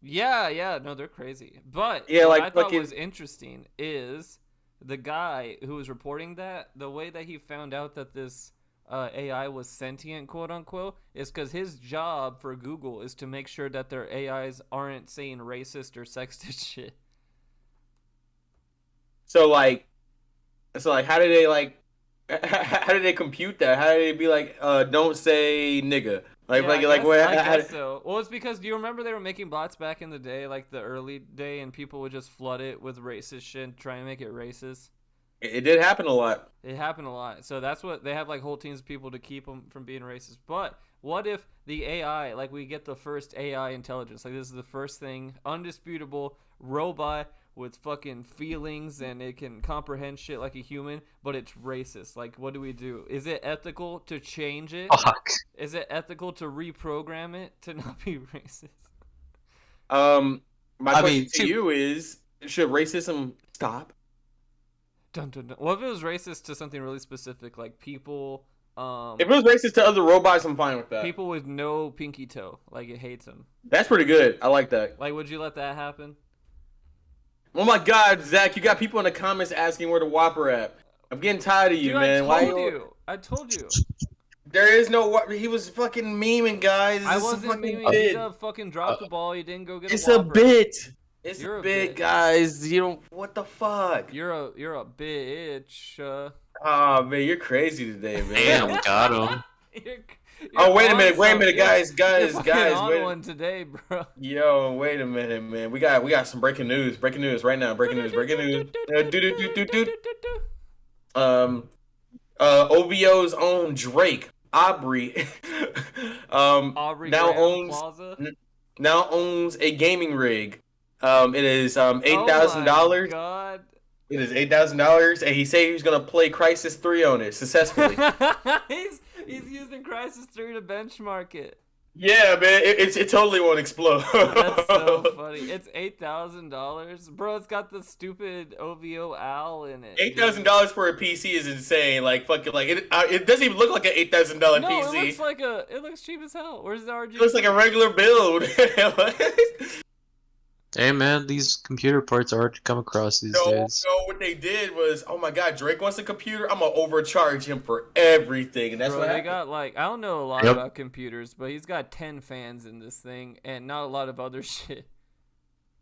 Speaker 3: Yeah, no, they're crazy. But
Speaker 4: Yeah,
Speaker 3: what
Speaker 4: like
Speaker 3: I thought
Speaker 4: fucking-
Speaker 3: was interesting is the guy who was reporting that the way that he found out that this AI was sentient, quote unquote, is because his job for Google is to make sure that their AIs aren't saying racist or sexist shit.
Speaker 4: So like, how did they like? How did they compute that? How did they be like, don't say nigga? Like,
Speaker 3: Yeah, I guess so. Well, it's because, do you remember they were making bots back in the day, like the early day, and people would just flood it with racist shit and try and make it racist?
Speaker 4: It did happen a lot.
Speaker 3: It happened a lot. So that's what they have, like whole teams of people to keep them from being racist. But what if the AI, like we get the first AI intelligence, like this is the first thing, undisputable robot with fucking feelings and it can comprehend shit like a human, but it's racist. Like, what do we do? Is it ethical to change it?
Speaker 5: Fuck.
Speaker 3: Is it ethical to reprogram it to not be racist?
Speaker 4: My
Speaker 5: I
Speaker 4: question
Speaker 5: mean,
Speaker 4: to you is: should racism stop?
Speaker 3: Dun, dun, dun. What if it was racist to something really specific, like people,
Speaker 4: If it was racist to other robots, I'm fine with that.
Speaker 3: people with no pinky toe, like it hates them.
Speaker 4: That's pretty good. I like that.
Speaker 3: Like, would you let that happen?
Speaker 4: Oh my God, Zach, you got people in the comments asking where the Whopper at. I'm getting tired of you,
Speaker 3: Dude,
Speaker 4: man.
Speaker 3: I told you.
Speaker 4: There is no Whopper. He was fucking memeing, guys.
Speaker 3: I
Speaker 4: It's a
Speaker 3: wasn't
Speaker 4: fucking
Speaker 3: meaning
Speaker 4: bit.
Speaker 3: to fucking drop the ball. You didn't go get
Speaker 4: It's
Speaker 3: a
Speaker 4: a
Speaker 3: Whopper.
Speaker 4: bit. It's
Speaker 3: You're
Speaker 4: a
Speaker 3: a
Speaker 4: bit,
Speaker 3: bitch.
Speaker 4: guys. You don't. What the fuck?
Speaker 3: You're a bitch.
Speaker 4: Oh man, you're crazy today, man.
Speaker 5: Damn, got him.
Speaker 3: You're
Speaker 4: Oh wait a
Speaker 3: on
Speaker 4: minute,
Speaker 3: something.
Speaker 4: guys,
Speaker 3: You're fucking on
Speaker 4: wait.
Speaker 3: one today, bro.
Speaker 4: Yo, wait a minute, man. We got some breaking news. Breaking news right now. Breaking news. OVO's own Drake Aubrey
Speaker 3: Aubrey
Speaker 4: now
Speaker 3: Graham
Speaker 4: owns
Speaker 3: Plaza.
Speaker 4: now owns a gaming rig. It is $8,000.
Speaker 3: Oh my God.
Speaker 4: It is $8,000, and he said he was gonna play Crisis 3 on it successfully.
Speaker 3: he's using Crisis 3 to benchmark it.
Speaker 4: Yeah, man, it totally won't explode.
Speaker 3: That's so funny. It's $8,000, bro. It's got the stupid OVO owl in it.
Speaker 4: $8,000 for a PC is insane. Like fucking, like it doesn't even look like an $8,000
Speaker 3: No,
Speaker 4: PC.
Speaker 3: it looks cheap as hell. Where's the RGB?
Speaker 4: It looks like a regular build.
Speaker 5: Hey man, these computer parts are hard to come across these days.
Speaker 4: No, what they did was, oh my god, Drake wants a computer. I'm gonna overcharge him for everything, and that's
Speaker 3: Bro,
Speaker 4: what
Speaker 3: they
Speaker 4: happened.
Speaker 3: got like I don't know a lot
Speaker 5: Yep.
Speaker 3: about computers, but he's got 10 fans in this thing and not a lot of other shit.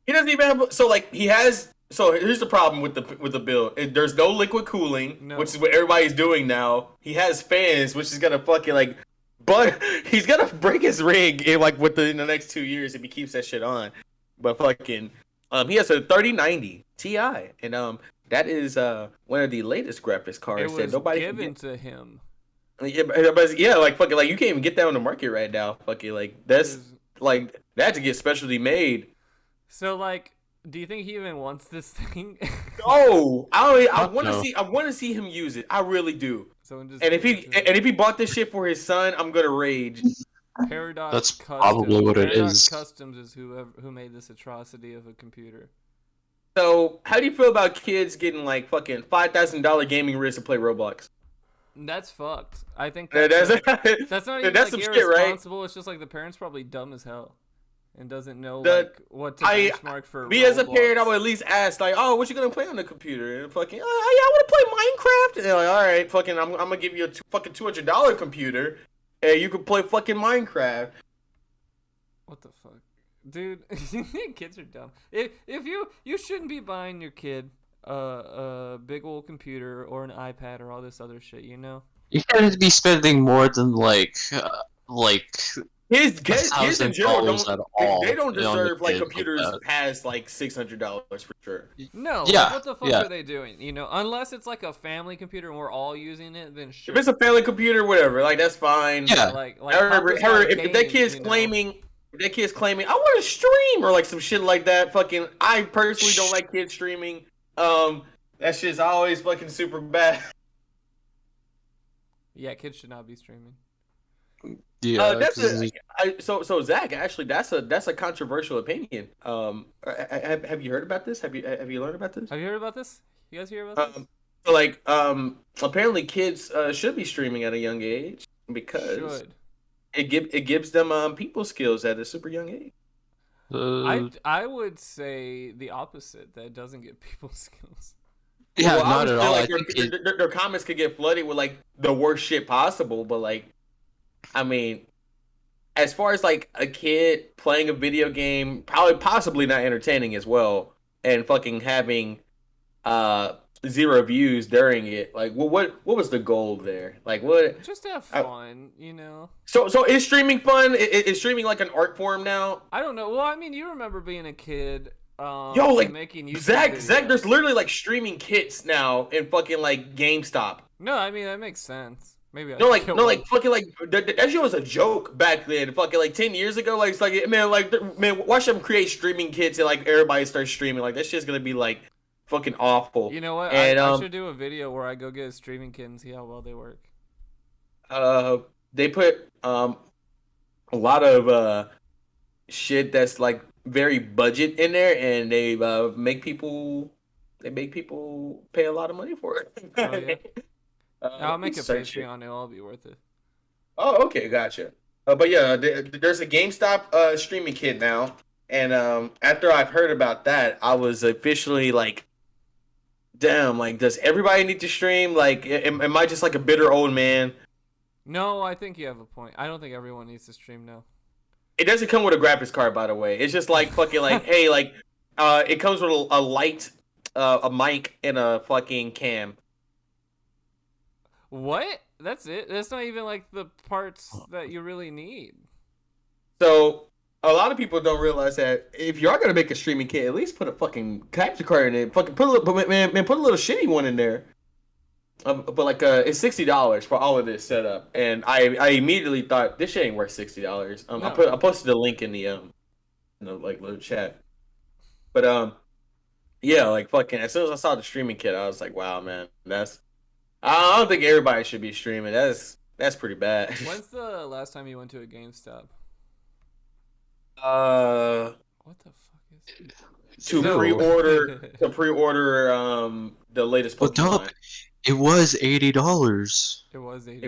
Speaker 4: He doesn't even have. So like he has. So here's the problem with the build. There's no liquid cooling,
Speaker 3: No.
Speaker 4: which is what everybody's doing now. He has fans, which is gonna fucking like, but he's gonna break his rig in like in the next 2 years if he keeps that shit on. But fucking, he has a 3090 Ti, and that is one of the latest graphics
Speaker 3: It
Speaker 4: cards
Speaker 3: was
Speaker 4: that nobody can
Speaker 3: given
Speaker 4: get.
Speaker 3: to him.
Speaker 4: Yeah, like fucking, like you can't even get that on the market right now. Fucking like that's
Speaker 3: Is-
Speaker 4: like that to get specialty made.
Speaker 3: So like, do you think he even wants this thing?
Speaker 4: Oh, I
Speaker 5: Fuck
Speaker 4: want to
Speaker 5: no.
Speaker 4: see. I want to see him use it. I really do.
Speaker 3: Someone just
Speaker 4: And if
Speaker 3: gave
Speaker 4: he
Speaker 3: it to him.
Speaker 4: and if he bought this shit for his son, I'm gonna rage.
Speaker 3: Paradox
Speaker 5: That's
Speaker 3: Customs.
Speaker 5: probably what it
Speaker 3: Paradox
Speaker 5: is.
Speaker 3: Customs is who made this atrocity of a computer.
Speaker 4: So, how do you feel about kids getting like fucking $5,000 gaming rigs to play Roblox?
Speaker 3: That's fucked. I think
Speaker 4: That's
Speaker 3: that's not even
Speaker 4: that's
Speaker 3: like
Speaker 4: some shit, right?
Speaker 3: irresponsible. It's just like the parent's probably dumb as hell and doesn't know
Speaker 4: The-
Speaker 3: like what to benchmark for.
Speaker 4: Me as a parent, I
Speaker 3: Roblox.
Speaker 4: would at least ask like, "Oh, what you gonna play on the computer?" And fucking, "Oh, yeah, I want to play Minecraft." And they're like, "All right, fucking, I'm gonna give you a fucking $200 computer, and you can play fucking Minecraft."
Speaker 3: What the fuck, dude? Kids are dumb. If you shouldn't be buying your kid a big old computer or an iPad or all this other shit, you know?
Speaker 5: You can't be spending more than like
Speaker 4: Kids in general
Speaker 5: $1,000
Speaker 4: don't
Speaker 5: at all.
Speaker 4: they don't
Speaker 5: on the
Speaker 4: deserve like
Speaker 5: kid
Speaker 4: computers
Speaker 5: that.
Speaker 4: past like $600 for sure.
Speaker 3: No, like,
Speaker 5: Yeah,
Speaker 3: what the fuck
Speaker 5: yeah.
Speaker 3: are they doing? You know, unless it's like a family computer and we're all using it, then sure.
Speaker 4: If it's a family computer, whatever, like that's fine.
Speaker 5: Yeah.
Speaker 3: like
Speaker 4: However,
Speaker 3: Papa's got a
Speaker 4: if that
Speaker 3: game,
Speaker 4: kid's
Speaker 3: you know?
Speaker 4: claiming, if that kid's claiming, I want to stream or like some shit like that, fucking, I personally don't like kids streaming. That shit's always fucking super bad.
Speaker 3: Yeah, kids should not be streaming.
Speaker 5: Yeah,
Speaker 4: That's
Speaker 5: 'cause
Speaker 4: so Zach, actually, that's a controversial opinion. Have you heard about this? Have you learned about this?
Speaker 3: Have you heard about this? You guys hear about this?
Speaker 4: So like, apparently kids should be streaming at a young age because
Speaker 3: Should.
Speaker 4: it gives them people skills at a super young age.
Speaker 3: I would say the opposite. That it doesn't get people skills.
Speaker 5: yeah,
Speaker 4: Well,
Speaker 5: not at
Speaker 4: obviously,
Speaker 5: all. I
Speaker 4: like,
Speaker 5: think
Speaker 4: their comments could get flooded with like the worst shit possible, but like, I mean, as far as like a kid playing a video game, probably possibly not entertaining as well, and fucking having 0 views during it, like, well, what was the goal there? Like, what?
Speaker 3: Just to have fun, you know.
Speaker 4: So is streaming fun? Is streaming like an art form now?
Speaker 3: I don't know. Well, I mean, you remember being a kid.
Speaker 4: Yo, like,
Speaker 3: and making YouTube
Speaker 4: Zach,
Speaker 3: videos.
Speaker 4: there's literally like streaming kits now in fucking like GameStop.
Speaker 3: No, I mean that makes sense. Maybe I
Speaker 4: No,
Speaker 3: should
Speaker 4: like,
Speaker 3: get
Speaker 4: no,
Speaker 3: one.
Speaker 4: like, fucking, like, that shit was a joke back then. Fucking, like, 10 years ago, like, it's like, man, watch them create streaming kits and, like, everybody starts streaming. Like, that shit's gonna be, like, fucking awful.
Speaker 3: You know what?
Speaker 4: And,
Speaker 3: I should do a video where I go get a streaming kit and see how well they work.
Speaker 4: They put, a lot of, shit that's, like, very budget in there, and they, make people pay a lot of money for it.
Speaker 3: Oh, yeah? I'll make a
Speaker 4: search it.
Speaker 3: Patreon. It'll all be worth it.
Speaker 4: Oh, okay, gotcha. But yeah, there's a GameStop streaming kit now, and after I've heard about that, I was officially like, damn, like, does everybody need to stream? Like, am I just like a bitter old man?
Speaker 3: No, I think you have a point. I don't think everyone needs to stream now.
Speaker 4: It doesn't come with a graphics card, by the way. It's just like fucking like, hey, like, it comes with a light, a mic, and a fucking cam.
Speaker 3: What? That's it? That's not even like the parts that you really need.
Speaker 4: So a lot of people don't realize that if you are gonna make a streaming kit, at least put a fucking capture card in it. Fucking put a little, put a little shitty one in there. But like, it's $60 for all of this setup, and I immediately thought this shit ain't worth $60.
Speaker 3: No.
Speaker 4: I posted a link in the like little chat. But yeah, like fucking as soon as I saw the streaming kit, I was like, wow, man, I don't think everybody should be streaming. That's pretty bad.
Speaker 3: When's the last time you went to a GameStop? What the fuck is it?
Speaker 4: To
Speaker 5: No.
Speaker 4: pre-order the latest
Speaker 5: Well,
Speaker 4: Pokemon.
Speaker 5: dog, it was $80.
Speaker 3: It was $80.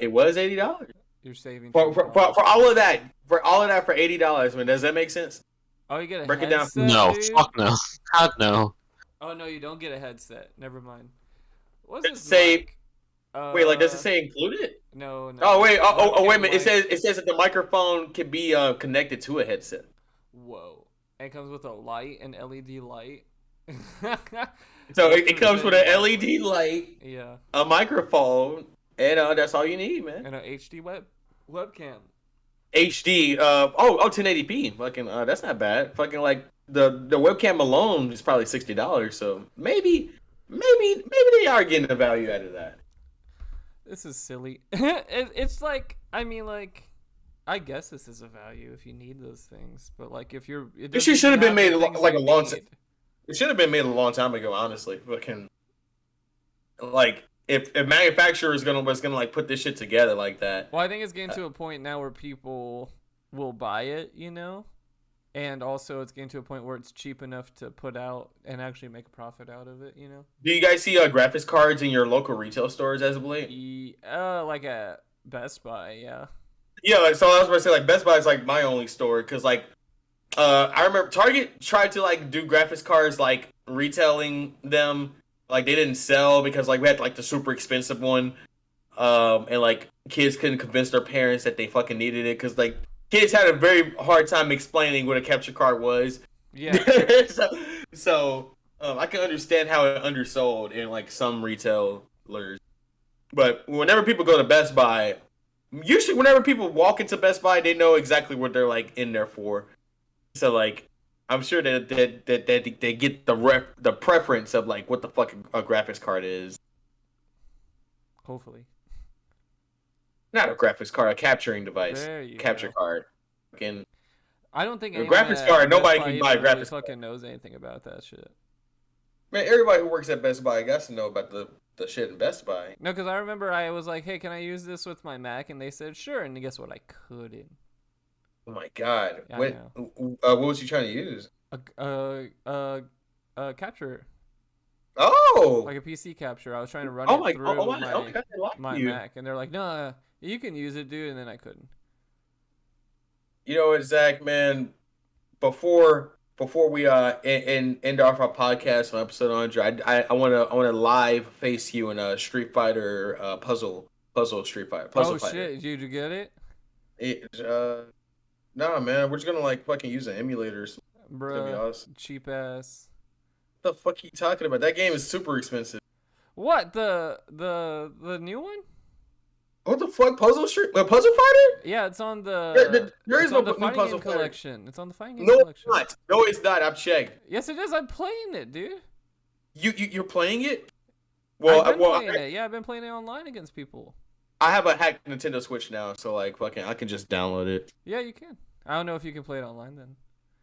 Speaker 4: It was $80
Speaker 3: You're saving
Speaker 4: for
Speaker 3: $50.
Speaker 4: all of that for $80. Man, does that make sense?
Speaker 3: Oh, you get a
Speaker 4: Break it down.
Speaker 3: headset,
Speaker 5: No,
Speaker 3: dude?
Speaker 5: fuck no. God no.
Speaker 3: Oh no, you don't get a headset. Never mind. What's
Speaker 4: Does it
Speaker 3: this
Speaker 4: say?
Speaker 3: mic?
Speaker 4: Wait, like does it say included?
Speaker 3: No, no.
Speaker 4: Oh wait, wait a
Speaker 3: Webcam
Speaker 4: minute.
Speaker 3: mic.
Speaker 4: It says that the microphone can be connected to a headset.
Speaker 3: Whoa. And it comes with a light, an LED light.
Speaker 4: So it comes with an LED light,
Speaker 3: Yeah.
Speaker 4: a microphone, and that's all you need, man.
Speaker 3: And a HD webcam.
Speaker 4: HD, 1080p. Fucking, that's not bad. Fucking like the webcam alone is probably $60. So maybe they are getting the value out of that.
Speaker 3: This is silly. It's like, I mean, like, I guess this is a value if you need those things, but like if you're,
Speaker 4: This shit should have been made like a long
Speaker 3: time.
Speaker 4: time. It should have been made a long time ago, honestly. Fucking, like if manufacturers was gonna like put this shit together like that.
Speaker 3: Well, I think it's getting to a point now where people will buy it, you know, and also it's getting to a point where it's cheap enough to put out and actually make a profit out of it, you know.
Speaker 4: Do you guys see graphics cards in your local retail stores as of late?
Speaker 3: Like at Best Buy, yeah.
Speaker 4: Yeah, like so I was about to say like Best Buy is like my only store because like I remember Target tried to like do graphics cards like retailing them, like they didn't sell because like we had like the super expensive one, and like kids couldn't convince their parents that they fucking needed it because like kids had a very hard time explaining what a capture card was.
Speaker 3: Yeah.
Speaker 4: so I can understand how it undersold in like some retailers, but whenever people go to Best Buy, usually whenever people walk into Best Buy, they know exactly what they're like in there for. So like, I'm sure that they get the preference of like what the fuck a graphics card is.
Speaker 3: Hopefully.
Speaker 4: Not a graphics card, a capturing device.
Speaker 3: There you
Speaker 4: Capture
Speaker 3: go.
Speaker 4: card. Fucking
Speaker 3: I don't think
Speaker 4: a
Speaker 3: anyone
Speaker 4: graphics
Speaker 3: at
Speaker 4: card.
Speaker 3: Best
Speaker 4: Nobody
Speaker 3: Buy
Speaker 4: can
Speaker 3: even
Speaker 4: buy a
Speaker 3: really
Speaker 4: graphics
Speaker 3: fucking
Speaker 4: card.
Speaker 3: knows anything about that shit.
Speaker 4: Man, everybody who works at Best Buy got to know about the shit in Best Buy.
Speaker 3: No, because I remember I was like, hey, can I use this with my Mac? And they said, sure. And guess what? I couldn't.
Speaker 4: Oh my god.
Speaker 3: Yeah, I
Speaker 4: What was you trying to use?
Speaker 3: A capture,
Speaker 4: Oh.
Speaker 3: like a PC capture. I was trying to run
Speaker 4: Oh
Speaker 3: it
Speaker 4: my.
Speaker 3: through
Speaker 4: Oh my. Oh my god. They like
Speaker 3: my
Speaker 4: you.
Speaker 3: Mac, and they're like, no, you can use it, dude. And then I couldn't.
Speaker 4: You know what, Zach, man? Before we end off our podcast on episode 100, I wanna live face you in a Street Fighter puzzle Street Fighter puzzle fighter.
Speaker 3: Shit, did you get it?
Speaker 4: Nah, man, we're just gonna like fucking use an emulator. It's gonna be
Speaker 3: Bruh,
Speaker 4: awesome.
Speaker 3: cheap ass.
Speaker 4: What the fuck are you talking about? That game is super expensive.
Speaker 3: What, the new one?
Speaker 4: What the fuck, puzzle fighter?
Speaker 3: Yeah, it's on the.
Speaker 4: There is
Speaker 3: it's
Speaker 4: no
Speaker 3: on the
Speaker 4: new
Speaker 3: fighting
Speaker 4: puzzle
Speaker 3: game
Speaker 4: fighter.
Speaker 3: collection. It's on the fighting game
Speaker 4: No, it's
Speaker 3: collection.
Speaker 4: not. No, it's not. I've checked.
Speaker 3: Yes, it is. I'm playing it, dude.
Speaker 4: You're playing it?
Speaker 3: I've been playing it. Yeah, I've been playing it online against people.
Speaker 4: I have a hacked Nintendo Switch now, so like fucking, I can just download it.
Speaker 3: Yeah, you can. I don't know if you can play it online then.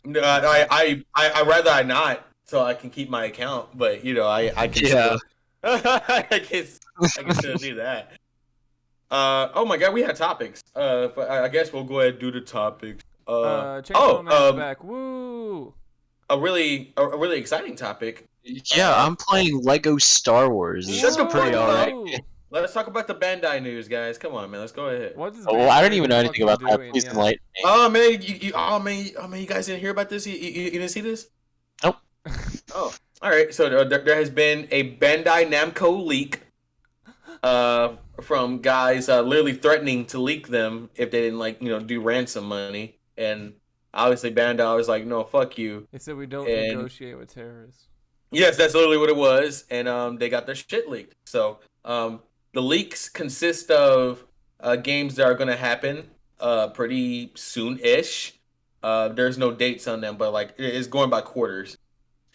Speaker 4: No, I rather I not, so I can keep my account. But you know, I can.
Speaker 5: Yeah.
Speaker 4: Still, I can still do that. Oh my god, we had topics. But I guess we'll go ahead and do the topics.
Speaker 3: Chainsaw Man's back. Woo!
Speaker 4: A really exciting topic.
Speaker 5: Yeah, I'm playing Lego Star Wars.
Speaker 4: Shut the
Speaker 5: It's pretty
Speaker 4: fuck up.
Speaker 5: alright.
Speaker 4: Let's talk about the Bandai news, guys. Come on, man. Let's go ahead.
Speaker 3: What is
Speaker 5: Well, I don't
Speaker 3: Bandai
Speaker 5: even know anything about
Speaker 3: fucking
Speaker 5: that.
Speaker 3: doing?
Speaker 5: Please
Speaker 3: Yeah.
Speaker 5: enlighten me.
Speaker 4: Oh man, you guys didn't hear about this? You didn't see this?
Speaker 5: Nope.
Speaker 4: Oh, all right. So there has been a Bandai Namco leak, from guys literally threatening to leak them if they didn't do ransom money, and obviously Bandai was like, no, fuck you.
Speaker 3: They said we don't
Speaker 4: And-
Speaker 3: negotiate with terrorists.
Speaker 4: Yes, that's literally what it was, and they got their shit leaked. So the leaks consist of games that are going to happen pretty soon-ish. There's no dates on them, but like it's going by quarters,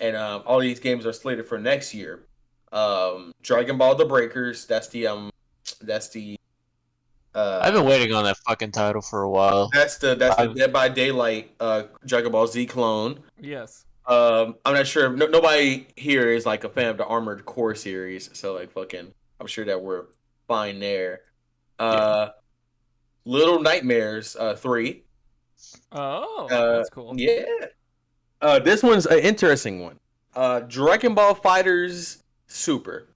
Speaker 4: and all these games are slated for next year. Dragon Ball: The Breakers. That's the
Speaker 5: I've been waiting on that fucking title for a while.
Speaker 4: That's the Dead by Daylight Dragon Ball Z clone.
Speaker 3: Yes.
Speaker 4: I'm not sure. Nobody here is like a fan of the Armored Core series, so like fucking, I'm sure that we're fine there. Little Nightmares 3.
Speaker 3: Oh, that's cool.
Speaker 4: Yeah. This one's an interesting one. Dragon Ball Fighters Super.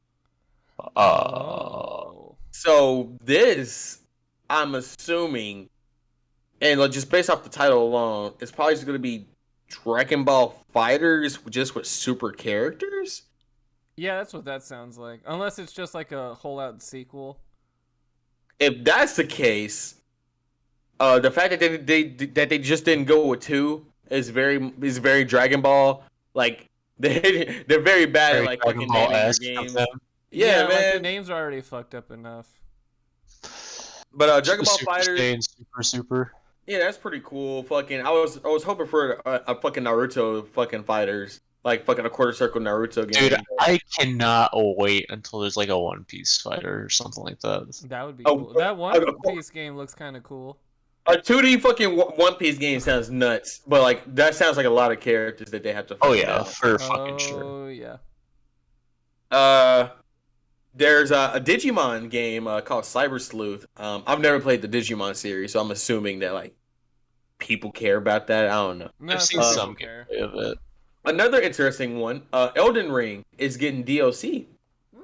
Speaker 3: Oh.
Speaker 4: So this, I'm assuming, and like just based off the title alone, it's probably just going to be Dragon Ball Fighters just with super characters?
Speaker 3: Yeah, that's what that sounds like. Unless it's just like a whole out sequel.
Speaker 4: If that's the case, the fact that they just didn't go with 2 is very Dragon Ball. Like they're very bad
Speaker 5: Very
Speaker 4: at like
Speaker 5: Dragon
Speaker 4: fucking
Speaker 5: Ball
Speaker 4: naming their
Speaker 5: esque of
Speaker 4: games.
Speaker 5: them.
Speaker 4: Yeah,
Speaker 3: Like
Speaker 4: man.
Speaker 3: the names are already fucked up enough.
Speaker 4: But Dragon Ball
Speaker 5: Super
Speaker 4: Fighters,
Speaker 5: Saiyan, Super.
Speaker 4: yeah, that's pretty cool. Fucking, I was hoping for a fucking Naruto fucking fighters, like fucking a quarter circle Naruto game.
Speaker 5: Dude, I cannot wait until there's like a One Piece fighter or something like that.
Speaker 3: That would be
Speaker 4: Oh,
Speaker 3: cool. That One Piece game looks kind of cool.
Speaker 4: A 2D fucking One Piece game sounds nuts, but like that sounds like a lot of characters that they have to.
Speaker 5: Oh
Speaker 4: fucking
Speaker 5: yeah,
Speaker 4: out.
Speaker 5: for fucking sure.
Speaker 3: Oh yeah.
Speaker 4: There's a Digimon game called Cyber Sleuth. I've never played the Digimon series, so I'm assuming that like people care about that. I don't know.
Speaker 3: No,
Speaker 5: I've seen some gameplay of it.
Speaker 4: Another interesting one, Elden Ring is getting DLC.
Speaker 3: Woo!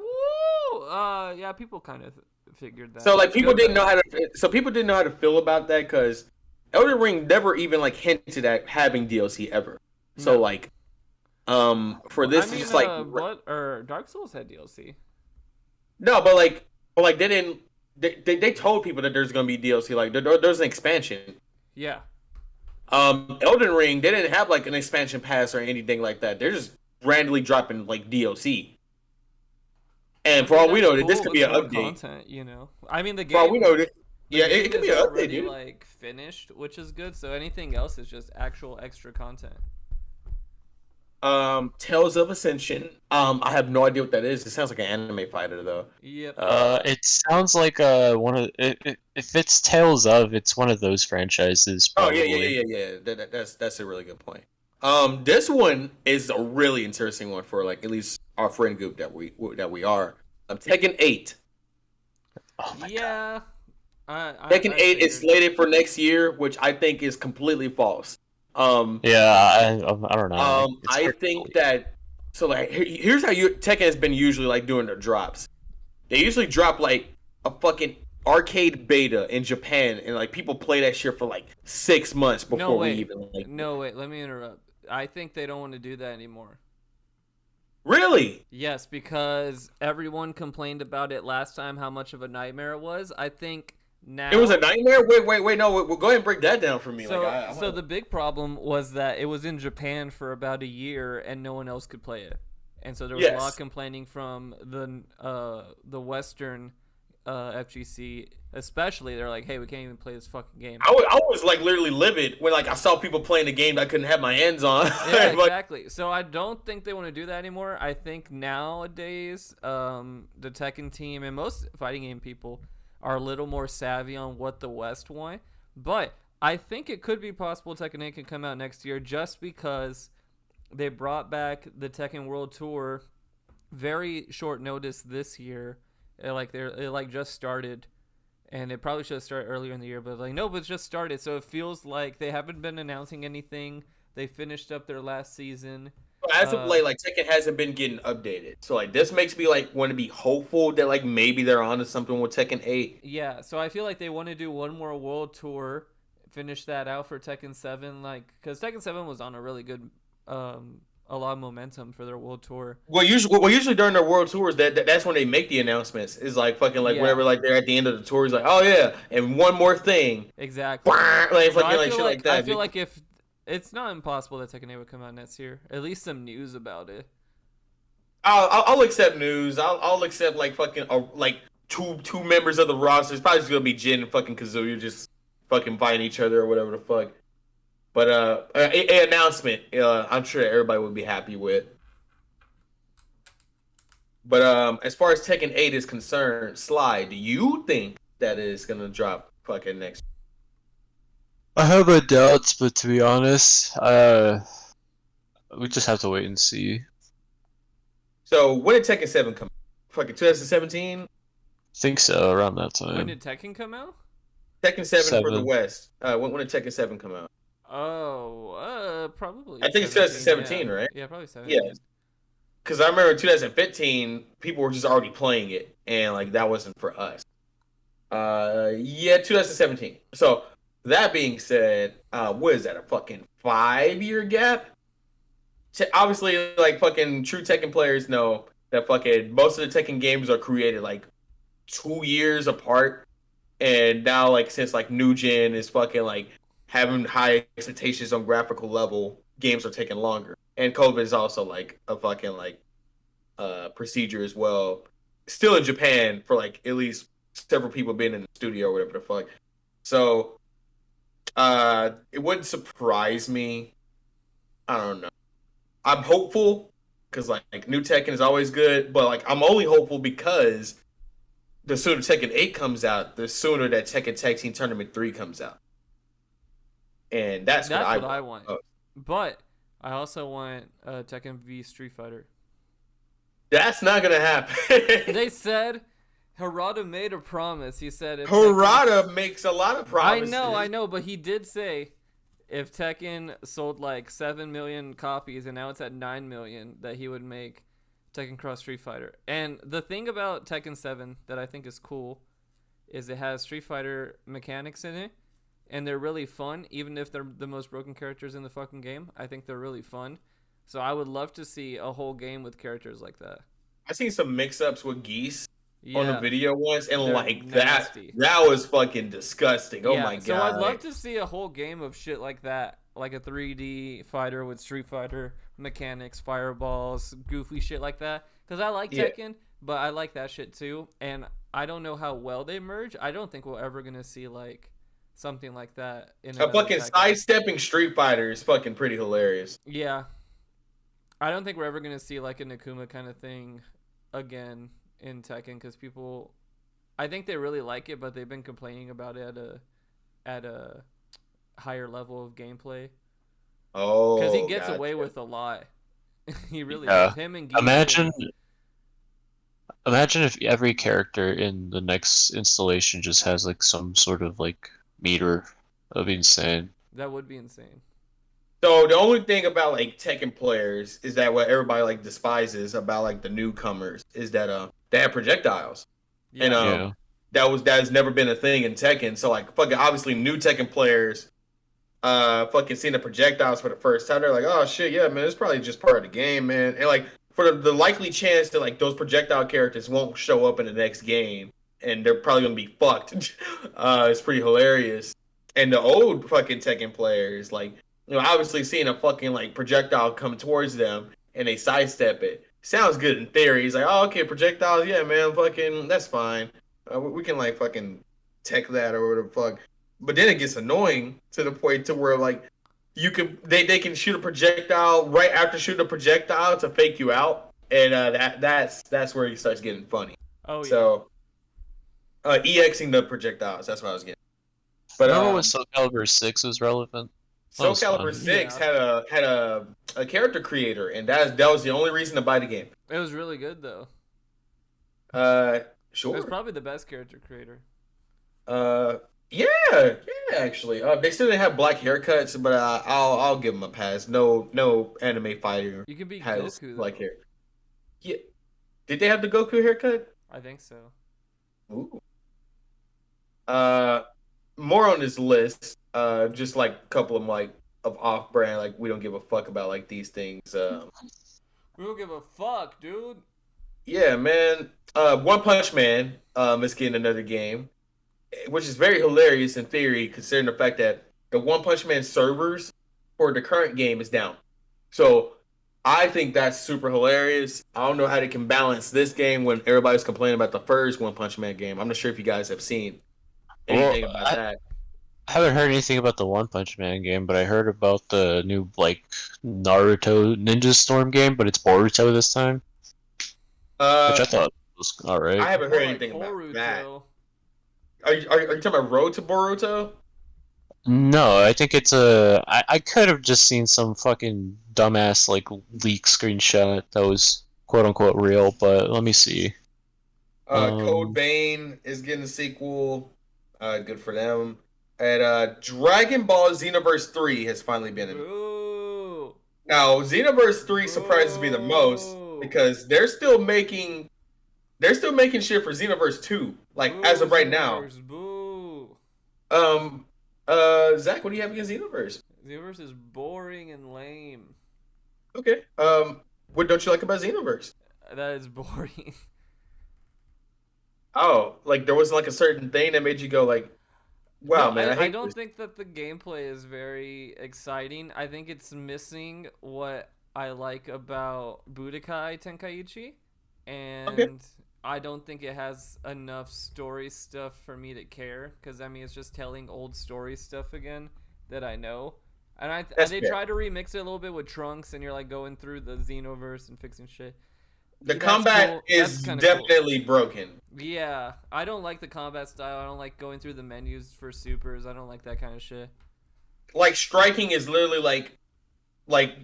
Speaker 3: Yeah, people kind of figured that.
Speaker 4: So like
Speaker 3: That's
Speaker 4: people
Speaker 3: good,
Speaker 4: didn't
Speaker 3: though.
Speaker 4: know how to. So people didn't know how to feel about that because Elden Ring never even like hinted at having DLC ever. So
Speaker 3: No.
Speaker 4: like, for this
Speaker 3: I mean,
Speaker 4: it's just like
Speaker 3: what or Dark Souls had DLC.
Speaker 4: no, but like they didn't. They told people that there's gonna be DLC. Like there's an expansion.
Speaker 3: Yeah.
Speaker 4: Elden Ring, they didn't have like an expansion pass or anything like that. They're just randomly dropping like DLC. And for all we know, this could be an
Speaker 3: It's more
Speaker 4: update.
Speaker 3: content, you know. I mean, the game.
Speaker 4: For all we know,
Speaker 3: the
Speaker 4: yeah,
Speaker 3: game
Speaker 4: it could
Speaker 3: is
Speaker 4: be an update,
Speaker 3: already,
Speaker 4: dude.
Speaker 3: like finished, which is good. So anything else is just actual extra content.
Speaker 4: Tales of Ascension. I have no idea what that is. It sounds like an anime fighter though.
Speaker 3: Yep.
Speaker 5: It sounds like one of if it's Tales of, it's one of those franchises.
Speaker 4: Oh
Speaker 5: Probably.
Speaker 4: yeah. That's a really good point. This one is a really interesting one for like at least our friend group that we are. Tekken 8.
Speaker 5: Oh my god.
Speaker 3: Yeah.
Speaker 4: Tekken 8 is
Speaker 3: figured.
Speaker 4: slated for next year, which I think is completely false.
Speaker 5: Yeah, I don't know. It's
Speaker 4: I
Speaker 5: hard to
Speaker 4: think
Speaker 5: believe.
Speaker 4: that so like here's how Tekken has been usually like doing their drops. They usually drop like a fucking arcade beta in Japan, and like people play that shit for like 6 months before
Speaker 3: No
Speaker 4: we
Speaker 3: wait.
Speaker 4: even like.
Speaker 3: No wait. Let me interrupt. I think they don't want to do that anymore.
Speaker 4: Really?
Speaker 3: Yes, because everyone complained about it last time, how much of a nightmare it was. I think now
Speaker 4: It was a nightmare. Wait, no. Go ahead and break that down for me.
Speaker 3: So,
Speaker 4: like, I
Speaker 3: so the big problem was that it was in Japan for about a year and no one else could play it, and so there was a lot
Speaker 4: Yes.
Speaker 3: of complaining from the Western FGC, especially. They're like, "Hey, we can't even play this fucking game."
Speaker 4: I was like literally livid when like I saw people playing the game that I couldn't have my hands on.
Speaker 3: Yeah,
Speaker 4: Like,
Speaker 3: exactly. So I don't think they want to do that anymore. I think nowadays, the Tekken team and most fighting game people are a little more savvy on what the West want. But I think it could be possible Tekken 8 can come out next year just because they brought back the Tekken World Tour very short notice this year. It just started. And it probably should have started earlier in the year, but like no, but it's just started. So it feels like they haven't been announcing anything. They finished up their last season.
Speaker 4: as of late, like Tekken hasn't been getting updated. So like this makes me like want to be hopeful that like maybe they're onto something with Tekken 8.
Speaker 3: Yeah, so I feel like they want to do one more world tour, finish that out for Tekken 7, like because Tekken 7 was on a really good, a lot of momentum for their world tour.
Speaker 4: Well, usually during their world tours, that's when they make the announcements. Is like fucking like
Speaker 3: Yeah.
Speaker 4: whenever like they're at the end of the tour, it's like, oh yeah, and one more thing,
Speaker 3: Exactly.
Speaker 4: like
Speaker 3: So
Speaker 4: fucking
Speaker 3: I
Speaker 4: like
Speaker 3: feel
Speaker 4: shit like that.
Speaker 3: I feel like if it's not impossible that Tekken 8 would come out next year, at least some news about it.
Speaker 4: I'll accept news. I'll accept like fucking like two members of the roster. It's probably just gonna be Jin and fucking Kazuya just fucking fighting each other or whatever the fuck. But an announcement, I'm sure everybody would be happy with. But as far as Tekken 8 is concerned, Sly, do you think that is gonna drop fucking next?
Speaker 5: I have my doubts, but to be honest, we just have to wait and see.
Speaker 4: So when did Tekken 7 come? Fucking 2017.
Speaker 5: Think so, around that time.
Speaker 3: When did Tekken come out?
Speaker 4: Tekken 7 for the
Speaker 5: 7.
Speaker 4: West. When did Tekken 7 come out?
Speaker 3: Oh, probably.
Speaker 4: I think it's 2017, right?
Speaker 3: Yeah, probably 17.
Speaker 4: Yeah. Because I remember in 2015, people were just already playing it, and like that wasn't for us. Yeah, 2017. So That being said, what is that? A fucking 5-year gap? Obviously, like fucking true Tekken players know that fucking most of the Tekken games are created like 2 years apart, and now like since like new gen is fucking like having high expectations on graphical level, games are taking longer. And COVID is also like a fucking like procedure as well. Still in Japan for like at least several people being in the studio or whatever the fuck. So it wouldn't surprise me. I don't know. I'm hopeful because like new Tekken is always good, but like I'm only hopeful because the sooner Tekken 8 comes out, the sooner that Tekken Tag Team Tournament 3 comes out. And that's what I
Speaker 3: want. But I also want Tekken v Street Fighter.
Speaker 4: That's not gonna happen.
Speaker 3: They said Harada made a promise. He said if
Speaker 4: Harada makes a lot of promises.
Speaker 3: I know, but he did say if Tekken sold like 7 million copies and now it's at 9 million, that he would make Tekken Cross Street Fighter. And the thing about Tekken 7 that I think is cool is it has Street Fighter mechanics in it, and they're really fun, even if they're the most broken characters in the fucking game. I think they're really fun. So I would love to see a whole game with characters like that.
Speaker 4: I seen some mix-ups with Geese on the video once, and
Speaker 3: they're
Speaker 4: like
Speaker 3: nasty.
Speaker 4: that was fucking disgusting. Oh my god.
Speaker 3: So I'd love to see a whole game of shit like that, like a 3D fighter with Street Fighter mechanics, fireballs, goofy shit like that. Because I like Tekken, but I like that shit too. And I don't know how well they merge. I don't think we're ever gonna see like something like that in
Speaker 4: a fucking sidestepping Street Fighter is fucking pretty hilarious.
Speaker 3: Yeah. I don't think we're ever going to see like a Nakuma kind of thing again in Tekken, because people, I think they really like it, but they've been complaining about it at a higher level of gameplay.
Speaker 4: Oh,
Speaker 3: because he gets away with a lot. He really does. Him and
Speaker 5: Geese Imagine if every character in the next installation just has like some sort of like meter. That'd be insane.
Speaker 3: That would be insane.
Speaker 4: So the only thing about like Tekken players is that what everybody like despises about like the newcomers is that they have projectiles, and that has never been a thing in Tekken. So like fucking obviously new Tekken players, fucking seeing the projectiles for the first time, they're like, oh shit, yeah, man, it's probably just part of the game, man. And like for the likely chance that like those projectile characters won't show up in the next game, and they're probably gonna be fucked. It's pretty hilarious. And the old fucking Tekken players like. You know, obviously seeing a fucking like projectile come towards them and they sidestep it sounds good in theory. He's like, oh, okay, projectiles, yeah, man, fucking, that's fine. We can like fucking tech that or whatever the fuck. But then it gets annoying to the point to where like they can shoot a projectile right after shooting a projectile to fake you out, and that's where he starts getting funny.
Speaker 3: Oh yeah.
Speaker 4: So EXing the projectiles, that's what I was getting.
Speaker 5: But remember when Soul Calibur 6 was relevant?
Speaker 4: Soul Calibur 6 had a character creator, and that was the only reason to buy the game.
Speaker 3: It was really good though.
Speaker 4: Sure.
Speaker 3: It was probably the best character creator.
Speaker 4: Yeah, actually. They still didn't have black haircuts, but I'll give them a pass. No anime fighter.
Speaker 3: You can be
Speaker 4: has
Speaker 3: Goku,
Speaker 4: black hair. Yeah. Did they have the Goku haircut?
Speaker 3: I think so.
Speaker 4: Ooh. More on this list. Just like a couple of like of off-brand, like we don't give a fuck about like these things.
Speaker 3: We don't give a fuck, dude.
Speaker 4: Yeah, man. One Punch Man is getting another game, which is very hilarious in theory, considering the fact that the One Punch Man servers for the current game is down. So I think that's super hilarious. I don't know how they can balance this game when everybody's complaining about the first One Punch Man game. I'm not sure if you guys have seen anything about that.
Speaker 5: I haven't heard anything about the One Punch Man game, but I heard about the new like Naruto Ninja Storm game, but it's Boruto this time. Which I thought was alright.
Speaker 4: I haven't heard anything about that. Are you talking about Road to Boruto?
Speaker 5: No, I think it's a. I could have just seen some fucking dumbass like leak screenshot that was quote unquote real, but let me see.
Speaker 4: Code Vein is getting a sequel. Good for them. And Dragon Ball Xenoverse 3 has finally been in.
Speaker 3: Ooh.
Speaker 4: Now, Xenoverse 3 surprises me the most because they're still making shit for Xenoverse 2, like as of right now.
Speaker 3: Boo.
Speaker 4: Zach, what do you have against Xenoverse?
Speaker 3: Xenoverse is boring and lame.
Speaker 4: Okay. What don't you like about Xenoverse?
Speaker 3: That is boring.
Speaker 4: Oh, like there wasn't like a certain thing that made you go like, wow,
Speaker 3: No,
Speaker 4: man, I
Speaker 3: I
Speaker 4: hate
Speaker 3: don't
Speaker 4: this.
Speaker 3: think that the gameplay is very exciting. I think it's missing what I like about Budokai Tenkaichi,
Speaker 4: Okay.
Speaker 3: and I don't think it has enough story stuff for me to care. Because I mean, it's just telling old story stuff again that I know. And
Speaker 4: That's
Speaker 3: they
Speaker 4: fair.
Speaker 3: try to remix it a little bit with Trunks, and you're like going through the Xenoverse and fixing shit.
Speaker 4: The
Speaker 3: That's
Speaker 4: combat
Speaker 3: cool. That's
Speaker 4: is
Speaker 3: kind of cool.
Speaker 4: definitely broken.
Speaker 3: Yeah, I don't like the combat style. I don't like going through the menus for supers. I don't like that kind of shit.
Speaker 4: Like striking is literally like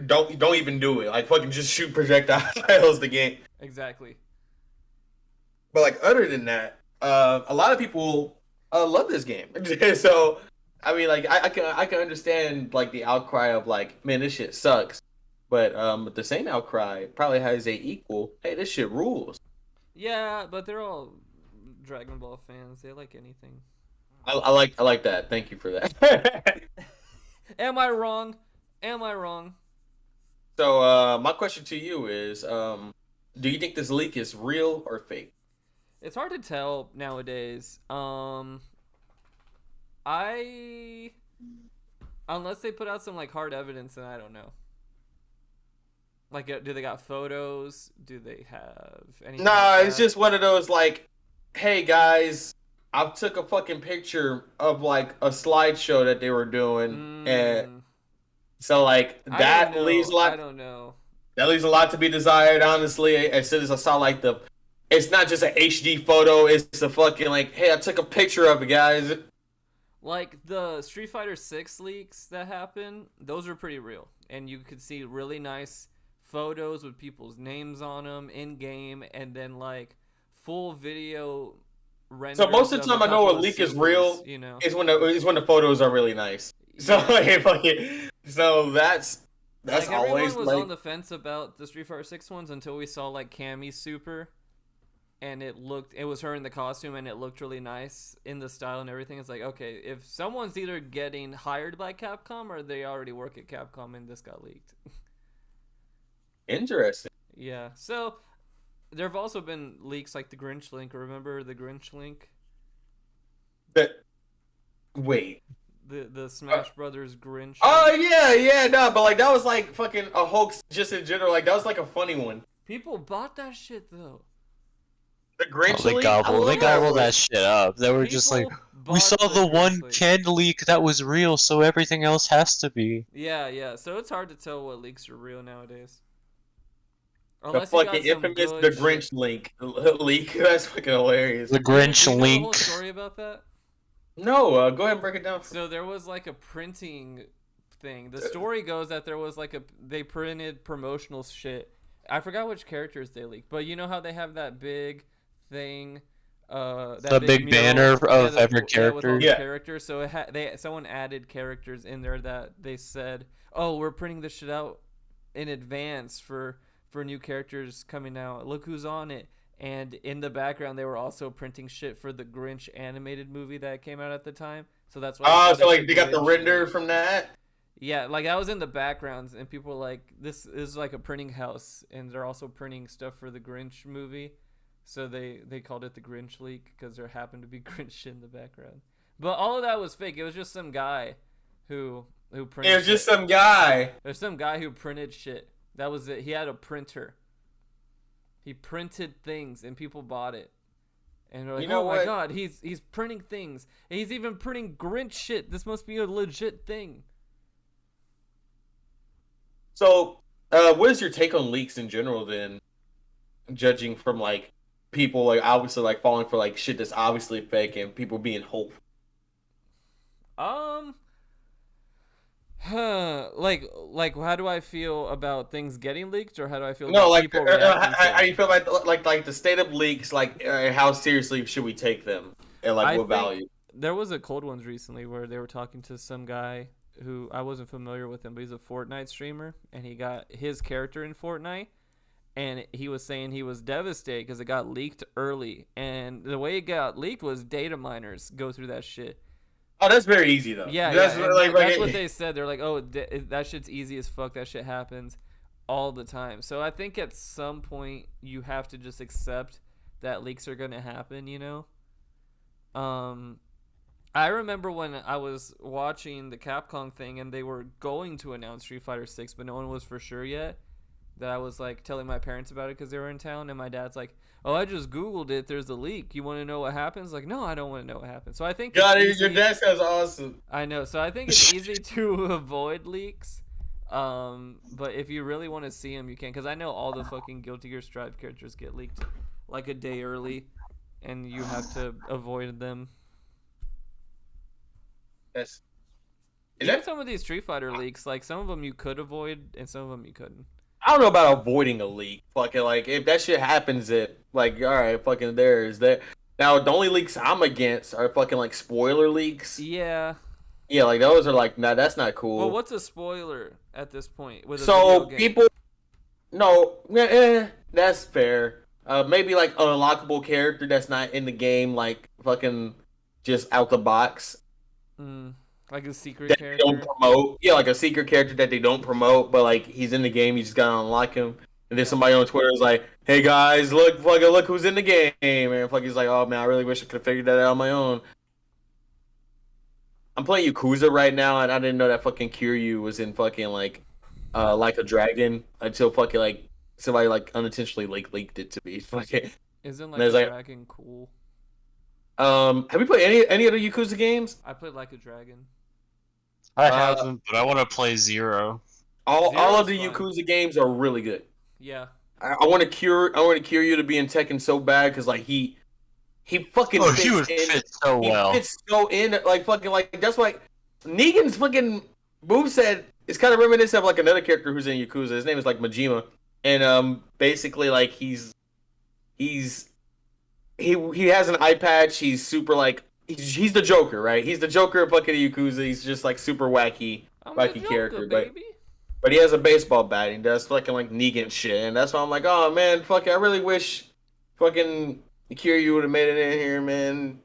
Speaker 4: don't even do it. Like fucking just shoot projectiles the game.
Speaker 3: Exactly.
Speaker 4: But like other than that, a lot of people love this game. So I mean, like I can understand like the outcry of like, man, this shit sucks. But the same outcry probably has a equal. Hey, this shit rules.
Speaker 3: Yeah, but they're all Dragon Ball fans. They like anything.
Speaker 4: I like that. Thank you for that.
Speaker 3: Am I wrong? Am I wrong?
Speaker 4: So my question to you is, do you think this leak is real or fake?
Speaker 3: It's hard to tell nowadays. I unless they put out some like hard evidence, then I don't know. Like, do they got photos? Do they have anything?
Speaker 4: Nah,
Speaker 3: like
Speaker 4: it's
Speaker 3: that?
Speaker 4: just one of those like, hey guys, I took a fucking picture of like a slideshow that they were doing, and
Speaker 3: Mm,
Speaker 4: so like
Speaker 3: I don't
Speaker 4: that leaves
Speaker 3: know.
Speaker 4: a
Speaker 3: I
Speaker 4: lot.
Speaker 3: don't know.
Speaker 4: That leaves a lot to be desired, honestly. As soon as I saw like it's not just an HD photo. It's a fucking like, hey, I took a picture of it, guys.
Speaker 3: Like the Street Fighter 6 leaks that happened, those are pretty real. And you could see really nice photos with people's names on them in game, and then like full video renders.
Speaker 4: So most of the
Speaker 3: a
Speaker 4: time, I know
Speaker 3: couple
Speaker 4: a
Speaker 3: of
Speaker 4: leak is
Speaker 3: supers,
Speaker 4: real
Speaker 3: you know.
Speaker 4: is when the photos are really nice. So
Speaker 3: Yeah.
Speaker 4: like, so that's
Speaker 3: Like everyone
Speaker 4: always
Speaker 3: was
Speaker 4: like.
Speaker 3: on the fence about the Street Fighter 6 ones until we saw like Cammy's super, and it was her in the costume, and it looked really nice in the style and everything. It's like, okay, if someone's either getting hired by Capcom or they already work at Capcom and this got leaked.
Speaker 4: Interesting.
Speaker 3: Yeah. So there have also been leaks like the Grinch link. Remember the Grinch link?
Speaker 4: That wait.
Speaker 3: The Smash Brothers Grinch.
Speaker 4: Oh
Speaker 3: link?
Speaker 4: yeah, no, but like that was like fucking a hoax just in general. Like that was like a funny one.
Speaker 3: People bought that shit though.
Speaker 4: The Grinch
Speaker 5: They
Speaker 4: leak? I love
Speaker 5: gobbled
Speaker 4: one.
Speaker 5: that shit up. They were just like,
Speaker 3: People
Speaker 5: we
Speaker 3: bought
Speaker 5: saw the
Speaker 3: Grinch
Speaker 5: one
Speaker 3: link.
Speaker 5: Ken leak that was real, so everything else has to be.
Speaker 3: Yeah. So it's hard to tell what leaks are real nowadays.
Speaker 4: The
Speaker 3: Unless you got
Speaker 4: fucking
Speaker 3: some
Speaker 4: infamous
Speaker 3: good
Speaker 4: The
Speaker 3: shit.
Speaker 4: Grinch leak. That's fucking hilarious.
Speaker 5: The Grinch
Speaker 3: Do you know the whole
Speaker 5: link.
Speaker 3: story about that?
Speaker 4: No, go ahead and break it down.
Speaker 3: So there was like a printing thing. The story goes that there was like they printed promotional shit. I forgot which characters they leaked, but you know how they have that big thing, that
Speaker 5: The big banner of every
Speaker 3: with all
Speaker 5: character.
Speaker 3: the
Speaker 4: Yeah.
Speaker 3: characters. So someone added characters in there that they said, "Oh, we're printing this shit out in advance for new characters coming out. Look who's on it." And in the background, they were also printing shit for the Grinch animated movie that came out at the time. So that's why.
Speaker 4: Oh,
Speaker 3: called
Speaker 4: so
Speaker 3: it
Speaker 4: like they got the
Speaker 3: Grinch
Speaker 4: render
Speaker 3: link.
Speaker 4: from that?
Speaker 3: Yeah, like I was in the backgrounds, and people were like, "This is like a printing house," and they're also printing stuff for the Grinch movie. So they called it the Grinch leak because there happened to be Grinch in the background. But all of that was fake. It was just some guy who printed.
Speaker 4: It was just
Speaker 3: shit.
Speaker 4: some guy.
Speaker 3: There's some guy who printed shit. That was it. He had a printer. He printed things and people bought it. And they're like,
Speaker 4: You know
Speaker 3: "Oh my
Speaker 4: what?
Speaker 3: god, he's printing things. And he's even printing Grinch shit. This must be a legit thing."
Speaker 4: So, what is your take on leaks in general then? Judging from like people like obviously like falling for like shit that's obviously fake and people being hopeful.
Speaker 3: Like how do I feel about things getting leaked, or how do I feel
Speaker 4: No,
Speaker 3: about
Speaker 4: like
Speaker 3: people reacting
Speaker 4: how
Speaker 3: to
Speaker 4: you
Speaker 3: it?
Speaker 4: feel like the state of leaks, like how seriously should we take them and like
Speaker 3: I
Speaker 4: what
Speaker 3: think
Speaker 4: value?
Speaker 3: there was a cold ones recently where they were talking to some guy who I wasn't familiar with him, but he's a Fortnite streamer, and he got his character in Fortnite, and he was saying he was devastated because it got leaked early, and the way it got leaked was data miners go through that shit.
Speaker 4: Oh, that's very easy though.
Speaker 3: Yeah,
Speaker 4: that's
Speaker 3: yeah. That's what they said. They're like, oh, that shit's easy as fuck. That shit happens all the time. So I think at some point you have to just accept that leaks are gonna happen. You know. I remember when I was watching the Capcom thing and they were going to announce Street Fighter 6, but no one was for sure yet. That I was like telling my parents about it because they were in town, and my dad's like, "Oh, I just Googled it. There's a leak. You want to know what happens?" Like, no, I don't want to know what happens. So I think
Speaker 4: your dad sounds awesome.
Speaker 3: I know. So I think it's easy to avoid leaks. But if you really want to see them, you can. Because I know all the fucking Guilty Gear Strive characters get leaked like a day early, and you have to avoid them. Some of these Street Fighter leaks, like some of them you could avoid, and some of them you couldn't.
Speaker 4: I don't know about avoiding a leak. Fucking like if that shit happens, it like all right, fucking there is that. Now the only leaks I'm against are fucking like spoiler leaks.
Speaker 3: Yeah.
Speaker 4: Yeah, like those are like nah, that's not cool.
Speaker 3: Well, what's a spoiler at this point? With a
Speaker 4: so
Speaker 3: video game?
Speaker 4: people, no, that's fair. Maybe like an unlockable character that's not in the game, like fucking just out the box.
Speaker 3: Like a secret
Speaker 4: that
Speaker 3: character.
Speaker 4: They don't promote. Yeah, like a secret character that they don't promote, but like he's in the game, you just gotta unlock him. And then somebody on Twitter is like, "Hey guys, look who's in the game." And he's like, "Oh man, I really wish I could have figured that out on my own." I'm playing Yakuza right now, and I didn't know that fucking Kiryu was in fucking like a dragon until fucking like somebody like unintentionally like leaked it to me. Fucking.
Speaker 3: Isn't like a dragon cool?
Speaker 4: Have you played any of the Yakuza games?
Speaker 3: I played Like a Dragon.
Speaker 5: I haven't, but I want to play Zero.
Speaker 4: All of the Yakuza games are really good.
Speaker 3: Yeah.
Speaker 4: I want Kiryu to be in Tekken so bad because like he fucking
Speaker 5: he would fit so well.
Speaker 4: He fits so in like fucking like that's why Negan's fucking moveset is kind of reminiscent of like another character who's in Yakuza. His name is like Majima, and basically like he has an eye patch. He's super like he's the Joker, right? He's the Joker of fucking Yakuza. He's just like super wacky character,
Speaker 3: baby.
Speaker 4: but he has a baseball bat. And he does fucking like Negan shit, and that's why I'm like, oh man, fucking, I really wish fucking Kiryu would have made it in here, man.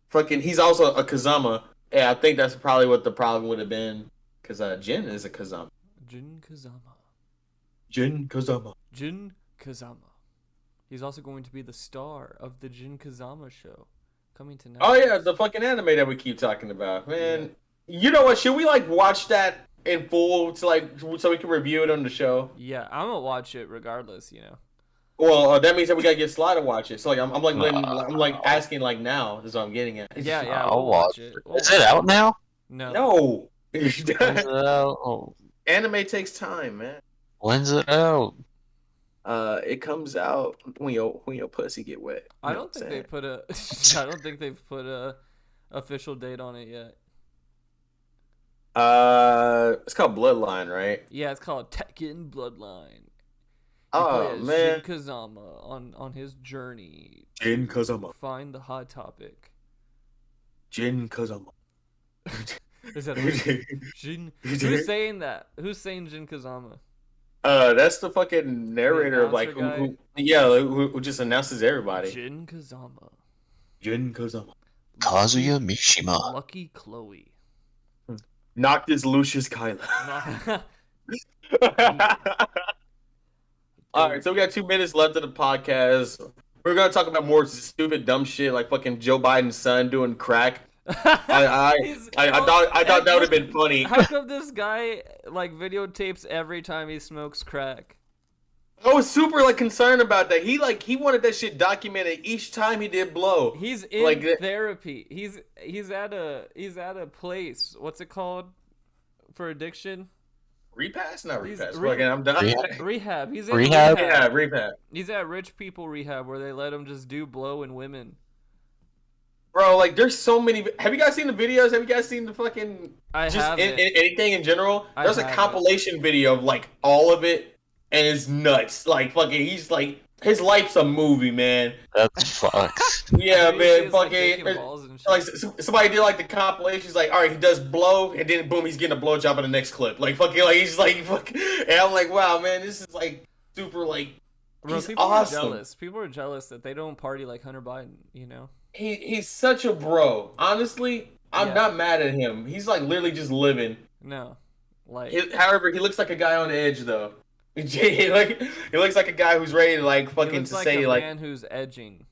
Speaker 4: Fucking, he's also a Kazama. Yeah, I think that's probably what the problem would have been, because Jin is a Kazama.
Speaker 3: Jin Kazama. Jin Kazama. He's also going to be the star of the Jin Kazama show, coming tonight.
Speaker 4: Oh yeah, the fucking anime that we keep talking about, man. Yeah. You know what? Should we like watch that in full to like so we can review it on the show?
Speaker 3: Yeah, I'm gonna watch it regardless. You know.
Speaker 4: Well, that means that we gotta get Sly to watch it. So like, I'm like asking like now is what I'm getting at.
Speaker 3: Yeah,
Speaker 5: I'll watch it. Is it out now?
Speaker 3: No.
Speaker 5: When's it out? Oh.
Speaker 4: Anime takes time, man.
Speaker 5: When's it out?
Speaker 4: It comes out when your pussy get wet.
Speaker 3: I don't think they've put a official date on it yet.
Speaker 4: It's called Bloodline, right?
Speaker 3: Yeah, it's called Tekken Bloodline.
Speaker 4: Oh man,
Speaker 3: Jin Kazama on his journey.
Speaker 4: Jin Kazama.
Speaker 3: Find the hot topic.
Speaker 4: Jin Kazama.
Speaker 3: Is that Jin? Who's saying that? Who's saying Jin Kazama?
Speaker 4: That's the fucking narrator of like who just announces everybody.
Speaker 3: Jin Kazama.
Speaker 5: Kazuya Mishima.
Speaker 3: Lucky Chloe.
Speaker 4: Noctis Lucius Kyla. Alright, so we got 2 minutes left of the podcast. We're gonna talk about more stupid dumb shit like fucking Joe Biden's son doing crack. I thought that would have been funny.
Speaker 3: How come this guy like videotapes every time he smokes crack?
Speaker 4: I was super like concerned about that. He wanted that shit documented each time he did blow.
Speaker 3: He's in therapy. He's at a place. What's it called for addiction?
Speaker 4: Repass? Not repass. I'm done.
Speaker 3: Rehab. He's in
Speaker 5: rehab.
Speaker 4: Yeah, rehab.
Speaker 3: He's at rich people rehab where they let him just do blow in women.
Speaker 4: Bro, like there's so many. Have you guys seen the videos? Have you guys seen the fucking anything in general? There's a compilation video of like all of it, and it's nuts. Like fucking, he's like his life's a movie, man.
Speaker 5: That's fucked.
Speaker 4: Yeah, man.
Speaker 3: Fucking
Speaker 4: like somebody did like the compilation. He's like, all right, he does blow, and then boom, he's getting a blowjob in the next clip. Like fucking, like he's like fucking, and I'm like, wow, man, this is like super like.
Speaker 3: Bro,
Speaker 4: he's
Speaker 3: people
Speaker 4: awesome.
Speaker 3: are jealous. People are jealous that they don't party like Hunter Biden. You know.
Speaker 4: He's such a bro. Honestly, I'm not mad at him. He's like literally just living.
Speaker 3: No, like.
Speaker 4: However, he looks like a guy on edge though. he looks like a guy who's ready to like fucking
Speaker 3: he looks
Speaker 4: to
Speaker 3: like
Speaker 4: say
Speaker 3: a
Speaker 4: like
Speaker 3: man who's edging.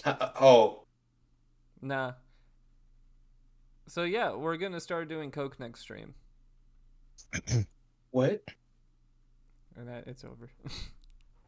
Speaker 4: Oh.
Speaker 3: Nah. So yeah, we're gonna start doing Coke next stream.
Speaker 4: What?
Speaker 3: And that it's over.